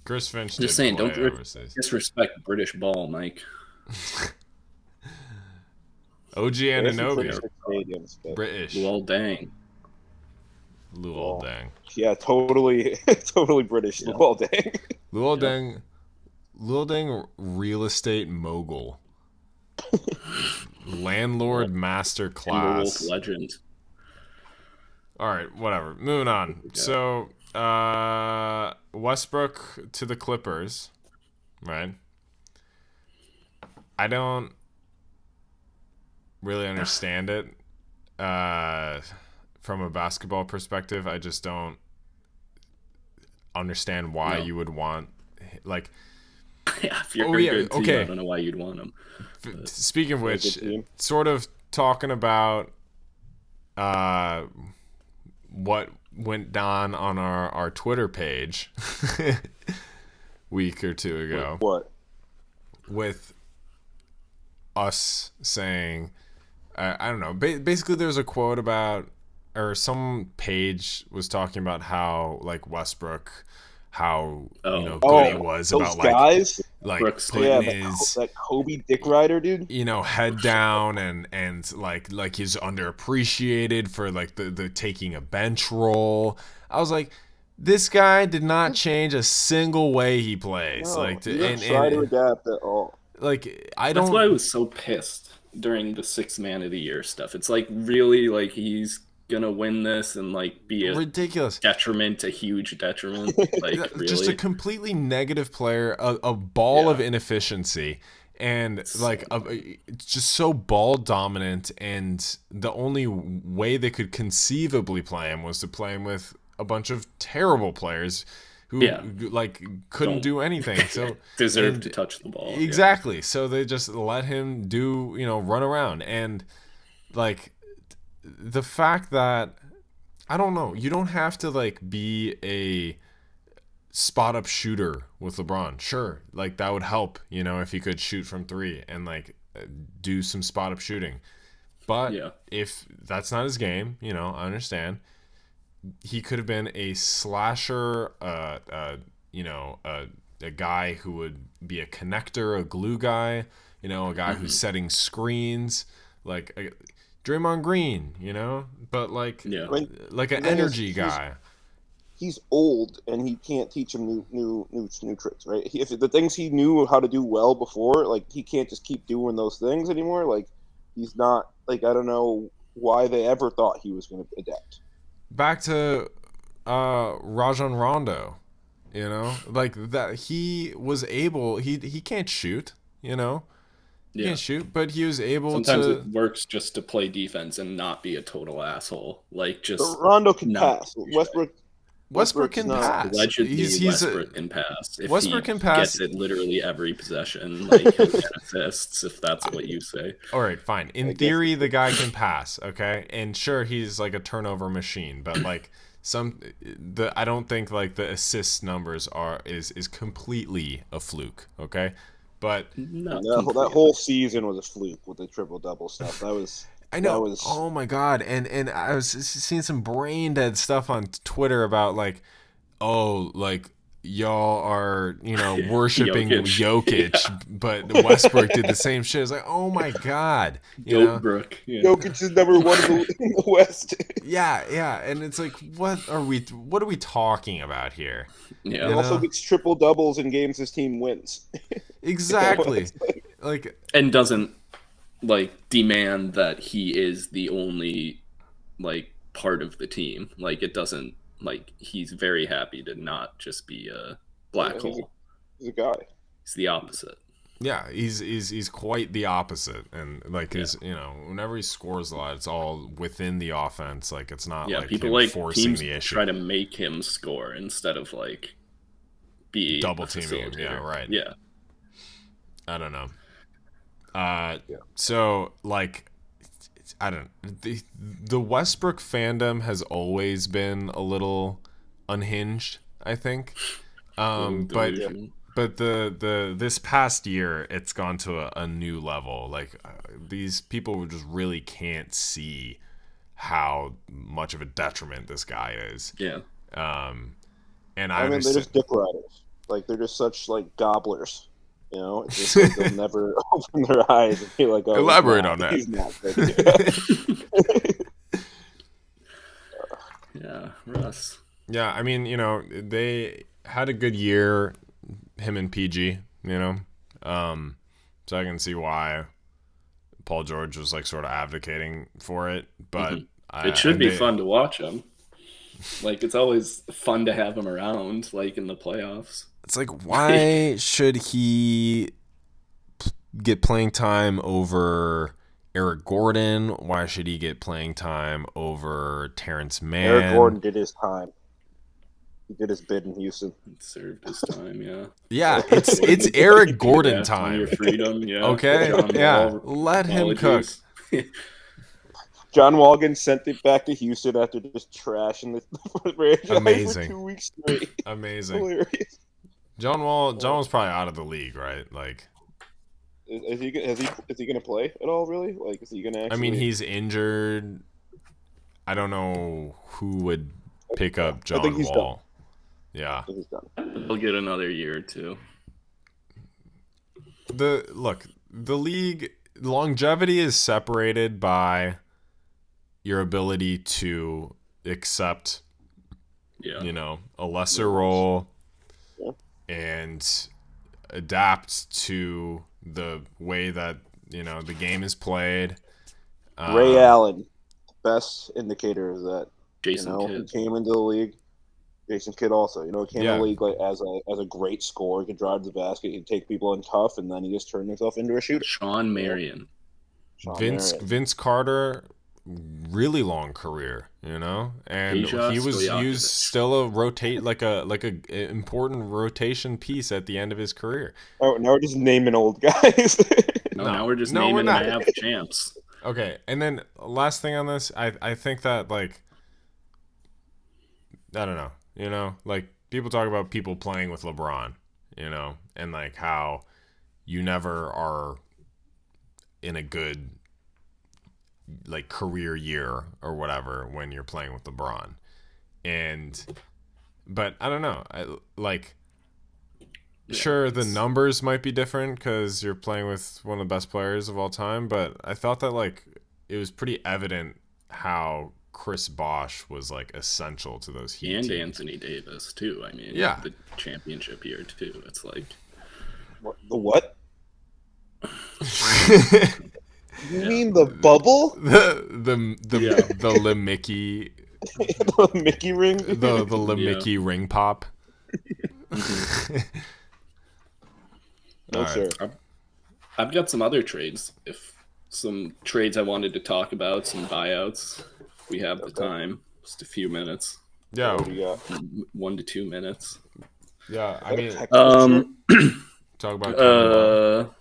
Chris Finch. Just did saying, play don't overseas. disrespect British ball, Mike. OG There's some Anunoby, pretty sick stadiums, but- British. Well, dang. Luol Deng. Yeah, totally, totally British. Yeah. Well, dang. Luol Deng. Luol Deng, real estate mogul. Landlord master Timberwolf class. legend. All right, whatever. Moving on. Yeah. So, Westbrook to the Clippers, right? I don't really understand it from a basketball perspective. I just don't understand why you would want, like. Yeah, if you're Oh, a yeah, good team, okay. I don't know why you'd want him. Speaking of which, good team. sort of talking about what went down on our Twitter page week or two ago What? with us saying, I don't know, basically there's a quote about, or some page was talking about how, like, Westbrook, how good he was those about guys? like Brooks, putting Yeah, his that Kobe Dick Rider dude. head down and like he's underappreciated for like the taking a bench role. I was like, this guy did not change a single way he plays. No, like he didn't try to adapt at all. Like I That's don't. why I was so pissed during the Sixth Man of the Year stuff. It's like, really, like, he's gonna win this and like be a ridiculous detriment, a huge detriment. Like, really? Just a completely negative player, a ball of Yeah. inefficiency, and It's like it's just so ball dominant. And the only way they could conceivably play him was to play him with a bunch of terrible players who like couldn't Don't do anything. So deserve and- to touch the ball. Exactly. So they just let him do, run around. And like the fact that, I don't know, you don't have to like be a spot up shooter with LeBron. Sure, like that would help, if he could shoot from three and like do some spot up shooting. But Yeah. if that's not his game, I understand. He could have been a slasher, a guy who would be a connector, a glue guy, a guy who's setting screens, like Draymond Green, but like Yeah. like an The thing is, energy guy. He's old and he can't teach him new tricks, right? If the things he knew how to do well before, like he can't just keep doing those things anymore. Like he's not, like, I don't know why they ever thought he was going to adapt. Back to Rajon Rondo, like that he was able. He can't shoot, He Yeah. can't shoot, but he was able Sometimes to. it works just to play defense and not be a total asshole. Like, just But Rondo can not pass. Westbrook Westbrook can Westbrook's not- pass. allegedly He's Westbrook can pass. If Westbrook he can pass. gets it literally every possession, like he'll get assists, if that's what you say. All right, fine. In guess theory, the guy can pass, okay? And sure, he's like a turnover machine, but like I don't think like the assist numbers is completely a fluke, okay? But No, that whole season was a fluke with the triple double stuff. That was I know. That was, Oh my god! And I was seeing some brain dead stuff on Twitter about like, oh, like y'all are, worshiping Jokic, Yeah. but Westbrook did the same shit. It's like, oh my God, Goatbrook. Yeah. Jokic is number one in the West. Yeah, and it's like, what are we talking about here? Yeah. He also gets triple doubles in games his team wins. Exactly. Like, And doesn't like demand that he is the only like part of the team. Like it doesn't like he's very happy to not just be a black hole. He's a guy. He's the opposite. yeah, he's quite the opposite, and like his, whenever he scores a lot, it's all within the offense. Like it's not like people him like forcing teams the issue, try to make him score instead of like be double teaming him. Yeah, right. Yeah. I don't know. Yeah. So like, I don't. The Westbrook fandom has always been a little unhinged, I think. But the this past year, it's gone to a new level. Like these people just really can't see how much of a detriment this guy is. Yeah. And I mean, they're just dick riders. Like they're just such like gobblers. It's just like they'll never open their eyes and be like, "Oh, elaborate on that." He's not good. Yeah, Russ. Yeah, I mean, they had a good year, him and PG, so I can see why Paul George was like sort of advocating for it, but it should be fun to watch him. Like it's always fun to have him around, like in the playoffs. It's like, why should he get playing time over Eric Gordon? Why should he get playing time over Terrence Mann? Eric Gordon did his time. He did his bid in Houston. It served his time, yeah. Yeah, it's Eric Gordon time. Your freedom, yeah. Okay, let him cook. John Wall sent it back to Houston after just trashing the franchise for 2 weeks straight. Amazing. Hilarious. John was probably out of the league, right? Like, is he gonna play at all? Really? Like, is he gonna? Actually... I mean, he's injured. I don't know who would pick up John Wall. Done. Yeah, he's done. He'll get another year or two. The league longevity is separated by your ability to accept, a lesser role. And adapt to the way that the game is played. Ray Allen, best indicator is that Jason Kidd. He came into the league. Jason Kidd also, came in the league like as a great scorer. He could drive the basket, he'd take people in tough, and then he just turned himself into a shooter. Sean Marion, Vince Carter, really long career, and he was still a important rotation piece at the end of his career. Oh, now we're just naming old guys. Now we're just naming Mavs champs. Okay, and then last thing on this, I think that like, I don't know, like people talk about people playing with LeBron, and like how you never are in a good like career year or whatever when you're playing with LeBron, but I don't know, sure the numbers might be different because you're playing with one of the best players of all time, but I thought that like it was pretty evident how Chris Bosh was like essential to those Heat and teams. Anthony Davis too. I mean, the championship year too. It's like the what? You mean the bubble? The Mickey the Mickey ring? The Mickey ring pop. No, sure. I've got some other trades. Some trades I wanted to talk about, some buyouts. We have the time. Just a few minutes. Yeah. 1 to 2 minutes. Yeah, I mean, talk about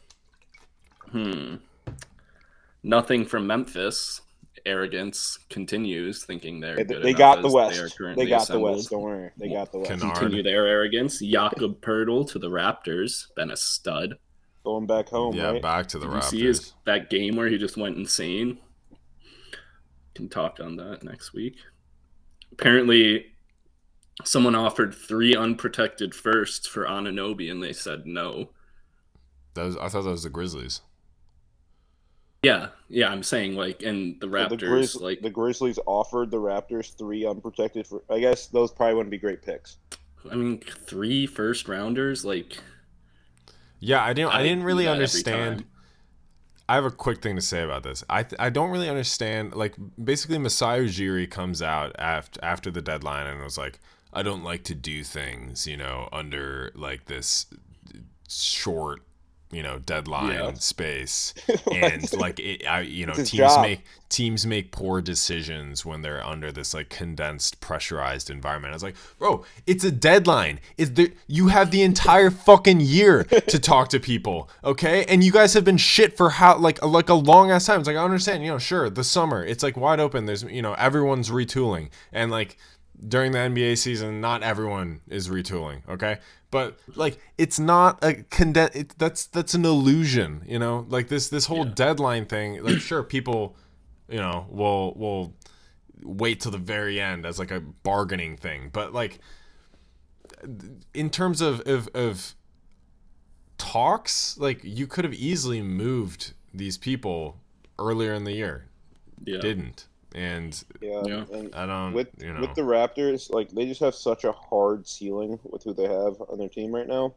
nothing from Memphis. Arrogance continues, thinking they're good they enough got the as West. They are currently They got assembled. the West. Don't worry. They got the West. Continue their arrogance. Jakob Poeltl to the Raptors. Been a stud. Going back home, right? Back to the Raptors. You see that game where he just went insane? Can talk on that next week. Apparently, Someone offered 3 unprotected firsts for Anunoby, and they said no. I thought that was the Grizzlies. Yeah, yeah, I'm saying like, and the So Raptors, like, the Grizzlies offered the Raptors 3 unprotected for. I guess those probably wouldn't be great picks. I mean, 3 first rounders, like, Yeah, I I'd didn't do really that every understand. time. I have a quick thing to say about this. I don't really understand. Like, basically, Masai Ujiri comes out after the deadline and was like, I don't like to do things, under like this short, Yeah, deadline space, Like, and like it's his teams job. make poor decisions when they're under this like condensed, pressurized environment. I was like, bro, it's a deadline. You have the entire fucking year to talk to people, okay? And you guys have been shit for how like a long ass time. It's like I understand, sure, the summer, it's like wide open. There's everyone's retooling, and like during the NBA season, not everyone is retooling, okay? But like it's not a that's an illusion, Like this whole yeah, deadline thing, like sure people, will wait till the very end as like a bargaining thing, but like in terms of talks, like you could have easily moved these people earlier in the year, yeah, didn't, and Yeah, yeah. and I don't, with the Raptors, like they just have such a hard ceiling with who they have on their team right now,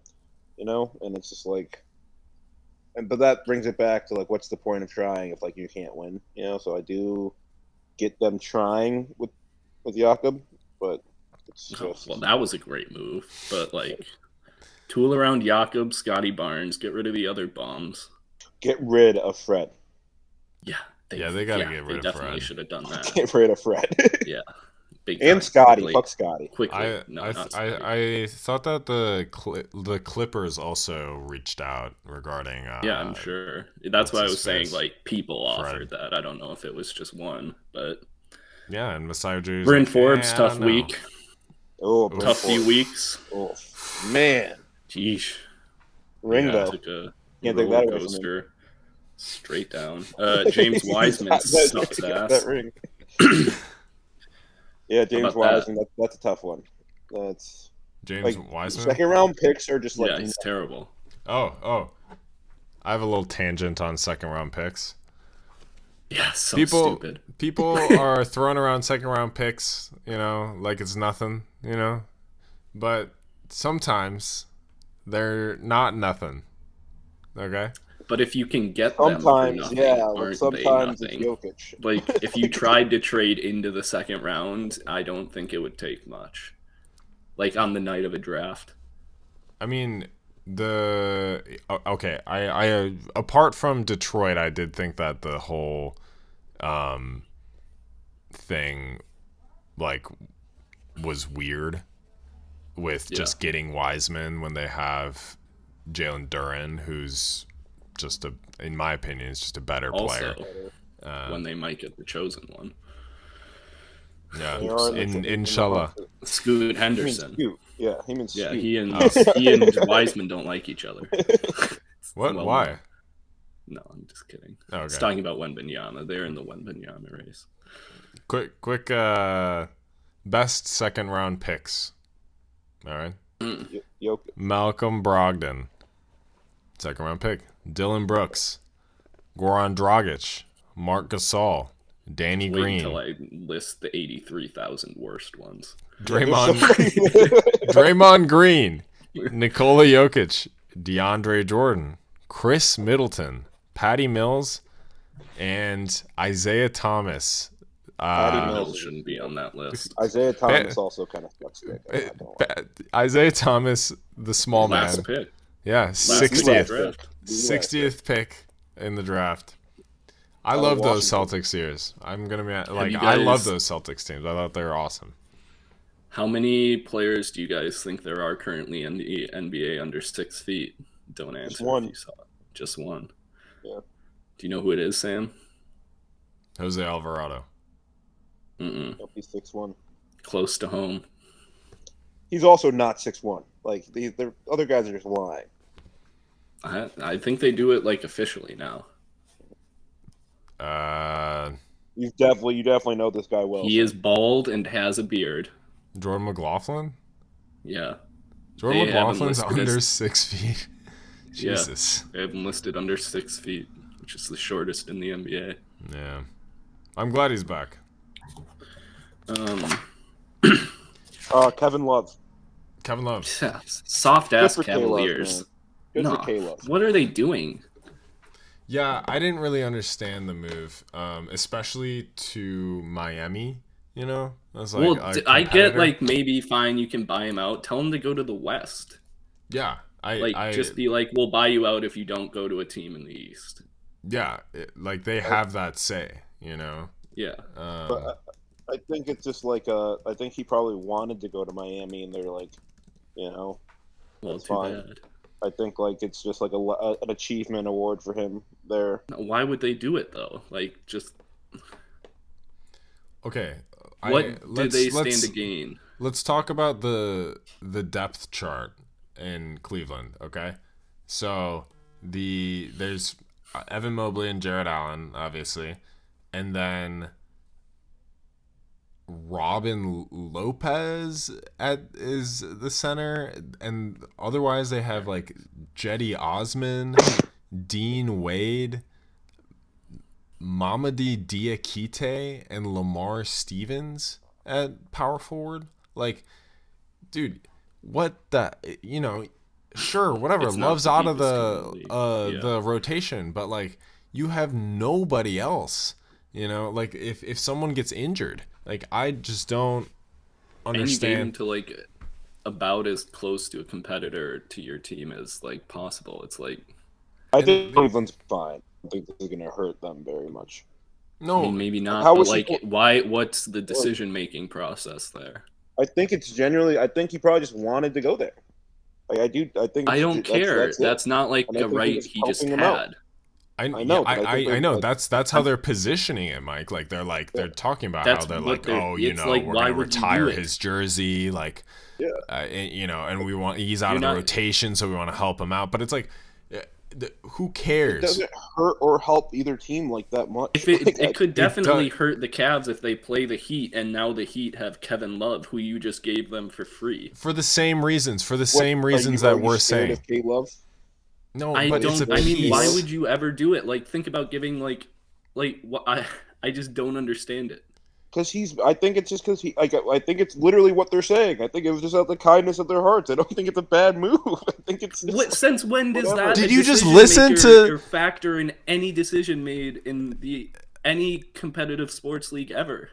and it's just like, and but that brings it back to like, what's the point of trying if like you can't win? So I do get them trying with Jakob, but it's Oh, well, just that was a great move, but like, tool around Jakob, Scotty Barnes, get rid of the other bombs. get rid of Fred. Yeah, yeah, they got to yeah, get they rid of definitely Fred. should have done that. Get rid of Fred. Yeah, big And time. Scotty. Quickly, Fuck Scotty. quickly. No, not Scotty. I thought that the Clippers also reached out regarding Yeah, I'm sure. That's what's why I his was saying face, like people Fred. offered that. I don't know if it was just one, but Yeah, and Masai Ujiri's Bryn like, Forbes, I don't tough know. week, Oh, Bryn tough few Forbes. weeks. Oh, man. Jeez, Yeah, Ringo. took a Can't take roller that away from him. coaster straight down. James Wiseman He sucks got that ass. ring. Yeah, How James about that? Wiseman. That's a tough one. That's James like Wiseman. second round picks are just like Yeah, he's terrible. Oh, I have a little tangent on second round picks. Yeah, so People stupid. people are throwing around second round picks, like it's nothing, but sometimes they're not nothing. Okay? But if you can get them for sometimes, yeah, nothing, like aren't they sometimes it's nothing? Jokic. Like, if you tried to trade into the second round, I don't think it would take much. Like, on the night of a draft. I mean, okay, I apart from Detroit, I did think that the whole thing like was weird with Yeah. just getting Wiseman when they have Jalen Duren, who's just in my opinion, is just a better player. Also, when they might get the chosen one. Yeah, They are inshallah. Scoot He means Henderson. Scoot. Yeah, he means Yeah, Scoot. he and Wiseman don't like each other. What? Well, Why? No, I'm just kidding. Okay. It's talking about Wembanyama. They're in the Wembanyama race. Quick. Best second round picks. All right. Jokic. Malcolm Brogdon, second round pick. Dylan Brooks, Goran Dragic, Mark Gasol, Danny Wait Green, until I list the 83,000 worst ones. Draymond Green, Nikola Jokic, DeAndre Jordan, Chris Middleton, Patty Mills, and Isaiah Thomas. Patty Mills Mills shouldn't be on that list. Isaiah Thomas also kind of sucks. Isaiah Thomas, the small Last man. pick. Yeah, Last pick of the 60th. draft. 60th pick in the draft. I love those Celtics years. I'm gonna be like, you I love guys- those Celtics teams. I thought they were awesome. How many players do you guys think there are currently in the NBA under 6 feet? Don't answer one. if you saw it. Just one. Yeah. Do you know who it is, Sam? Jose Alvarado. Nope, he's 6'1". Close to home. He's also not 6'1". Like the other guys are just lying. I think they do it like officially now. You definitely know this guy well. He is bald and has a beard. Jordan McLaughlin? Yeah. Jordan They have him McLaughlin's listed under as 6 feet. Jesus. They have him listed under 6 feet, which is the shortest in the NBA. Yeah. I'm glad he's back. Kevin Love. Kevin Love. Soft ass Good for Cavaliers. K-Love, man. Good for K-Love. What are they doing? Yeah, I didn't really understand the move, especially to Miami. You know, I was like, Well, I get like maybe fine, you can buy him out. Tell him to go to the West. Yeah, just be like, we'll buy you out if you don't go to a team in the East. Yeah, like they have that say, you know. Yeah. But I think it's just like I think he probably wanted to go to Miami, and they're like, you know, well, it's too fine. bad. I think like it's just like an achievement award for him there. Why would they do it though? Like just. Okay. What do they stand to gain? Let's talk about the depth chart in Cleveland. Okay, so there's Evan Mobley and Jared Allen, obviously, and then Robin Lopez is the center, and otherwise they have like Jetty Osman, Dean Wade, Mamadi Diakite, and Lamar Stevens at power forward. Like, dude, what the, you know, sure, whatever. Love's out of the rotation, but like you have nobody else. You know, like if someone gets injured, like I just don't understand. And you gave him to like about as close to a competitor to your team as like possible. It's like I think Cleveland's fine. I think this is going to hurt them very much. No, I mean, maybe not. How but like, why? What's the decision-making process there? I think it's generally. I think he probably just wanted to go there. Like I do. I think. I don't care. That's not like a right he just had. I know. I know. That's how they're positioning it, Mike. Like they're talking about how they're like, oh, you know, we're gonna retire his jersey, like, you know, and we want he's out of the rotation, so we want to help him out. But it's like, who cares? It doesn't hurt or help either team like that much. It could definitely hurt the Cavs if they play the Heat, and now the Heat have Kevin Love, who you just gave them for free. For the same reasons. That we're saying. Love? No, I but don't. It's a I piece. mean, why would you ever do it? Like, think about giving like what I just don't understand it. Because I think it's just because I think it's literally what they're saying. I think it was just out of the kindness of their hearts. I don't think it's a bad move. I think it's just since when does that? Did you just listen to or factor in any decision made in any competitive sports league ever?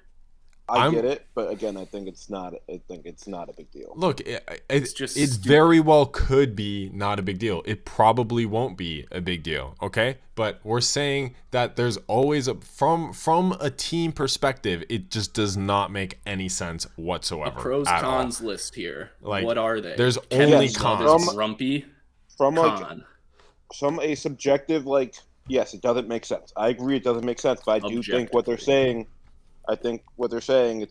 I get it, but again, I think it's not. I think it's not a big deal. Look, it very well could be not a big deal. It probably won't be a big deal. Okay, but we're saying that there's always from a team perspective, it just does not make any sense whatsoever. A pros cons list here. Like, what are they? There's only cons. Grumpy. From a subjective yes, it doesn't make sense. I agree, it doesn't make sense, but I do think what they're saying. I think what they're saying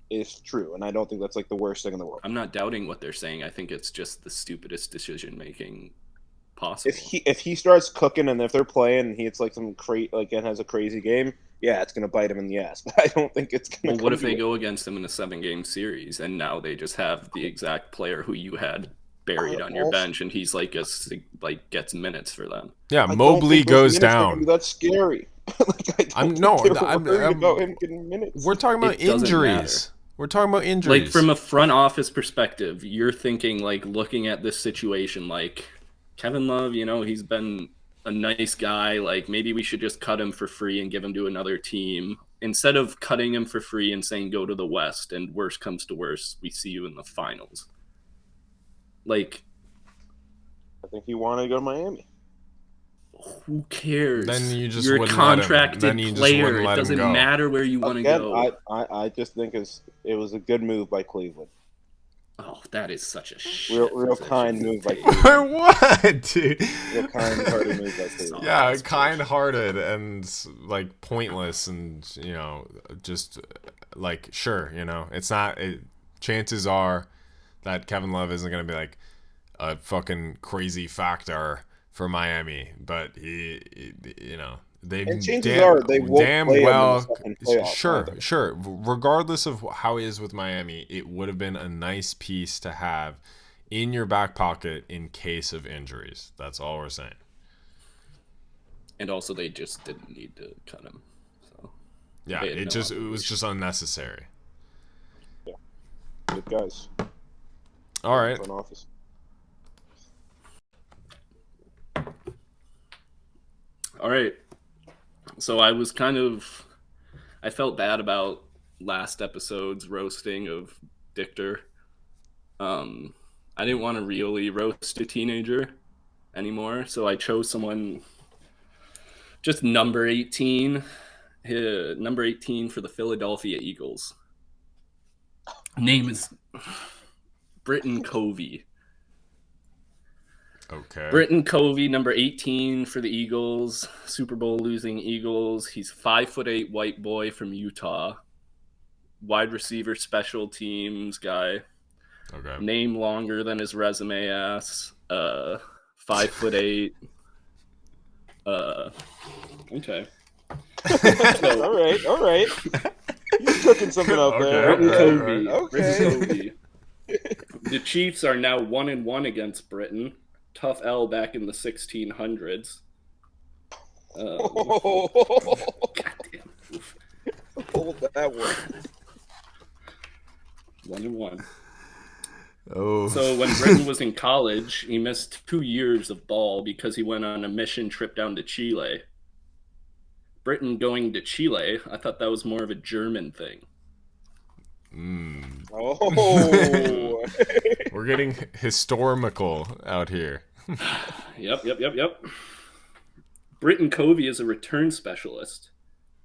is true, and I don't think that's like the worst thing in the world. I'm not doubting what they're saying. I think it's just the stupidest decision making possible. If he starts cooking and if they're playing and he hits like some and has a crazy game, yeah, it's gonna bite him in the ass. But I don't think it's gonna. Well, what if they go against him in a 7-game series and now they just have the exact player who you had buried on your bench and he's gets minutes for them? Yeah, Mobley goes down. That's scary. We're talking about injuries. We're talking about injuries. Like, from a front office perspective, you're thinking, like, looking at this situation, like, Kevin Love, you know, he's been a nice guy. Like, maybe we should just cut him for free and give him to another team instead of cutting him for free and saying go to the West and worst comes to worst, we see you in the finals. Like, I think he wanted to go to Miami. Who cares? Then you just You're a contracted player. It doesn't matter where you want to go. I just think it was a good move by Cleveland. Oh, that is such a real kind move by Cleveland. What, dude? Real kind-hearted move by Cleveland. Yeah, kind-hearted and like pointless, and you know, just like sure, you know, it's not. Chances are that Kevin Love isn't gonna be like a fucking crazy factor for Miami, but he, you know, They And chances are they won't damn play him in the well. second playoff Sure, either. sure. Regardless of how he is with Miami, it would have been a nice piece to have in your back pocket in case of injuries. That's all we're saying. And also, they just didn't need to cut him. So Yeah, they had no it was just unnecessary. Yeah, good guys. All right. Front office. All right. So I felt bad about last episode's roasting of Dichter. I didn't want to really roast a teenager anymore, so I chose someone just number 18. Number 18 for the Philadelphia Eagles. Name is Britton Covey. Okay. Britton Covey, number 18 for the Eagles, Super Bowl losing Eagles. He's 5'8" white boy from Utah. Wide receiver, special teams guy. Okay. Name longer than his resume ass. 5'8". Okay. All right. You're cooking something up there. Britton Okay. Covey. Britton Covey. The Chiefs are now 1-1 against Britain. Tough L back in the 1600s. Goddamn. Hold that one. 1-1. Oh. So when Britain was in college, he missed 2 years of ball because he went on a mission trip down to Chile. Britain going to Chile, I thought that was more of a German thing. Oh. We're getting historical out here. Yep. Britton Covey is a return specialist.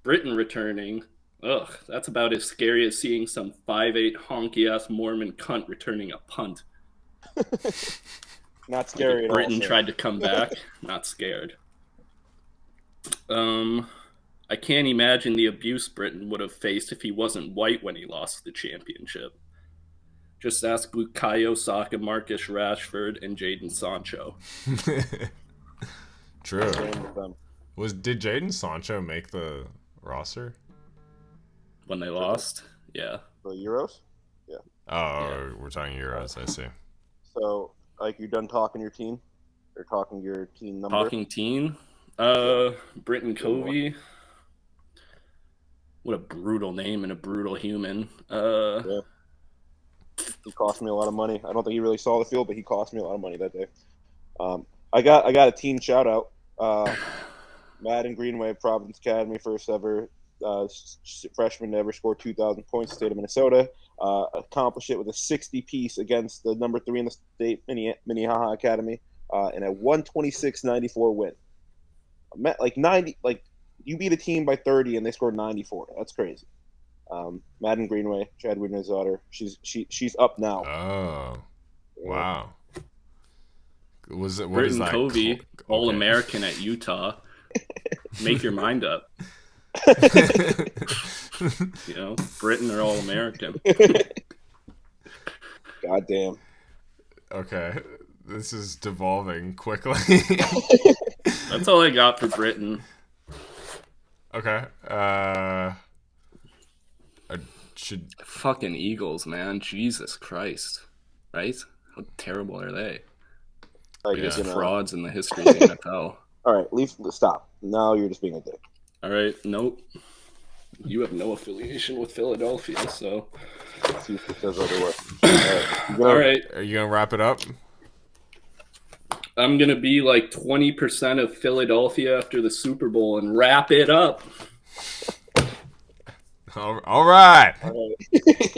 Britain returning. Ugh, that's about as scary as seeing some 5'8" honky-ass Mormon cunt returning a punt. Not scary at all. Britain sir. tried to come back. Not scared. I can't imagine the abuse Britain would have faced if he wasn't white when he lost the championship. Just ask Bukayo Saka, Marcus Rashford, and Jadon Sancho. True. Stand with them. Did Jadon Sancho make the roster? When they lost? Yeah. The Euros? Oh, Yeah. we're talking Euros. I see. So, like, you're done talking your team? Or talking your team number? Talking teen? Britton Covey. What a brutal name and a brutal human. Yeah. He cost me a lot of money. I don't think he really saw the field, but he cost me a lot of money that day. I got a team shout out. Madden Greenway, Providence Academy, first ever freshman to ever score 2,000 points, state of Minnesota. Accomplished it with a 60-piece against the number 3 in the state, Minnehaha Academy, and a 126-94 win. Like 90, like you beat a team by 30 and they scored 94. That's crazy. Madden Greenway, Chad Greenway's daughter. She's up now. Oh, wow. Was it what Britton is that? Covey, All-American at Utah. Make your mind up. You know, Britain or All-American. Goddamn. Okay, this is devolving quickly. That's all I got for Britain. Okay. I should. Fucking Eagles, man. Jesus Christ. Right? How terrible are they? Like, Frauds in the history of the NFL. All right, stop. Now you're just being a dick. All right, nope. You have no affiliation with Philadelphia, so. See if it says otherwise. All right. Are you gonna wrap it up? I'm going to be like 20% of Philadelphia after the Super Bowl and wrap it up. All right. All right.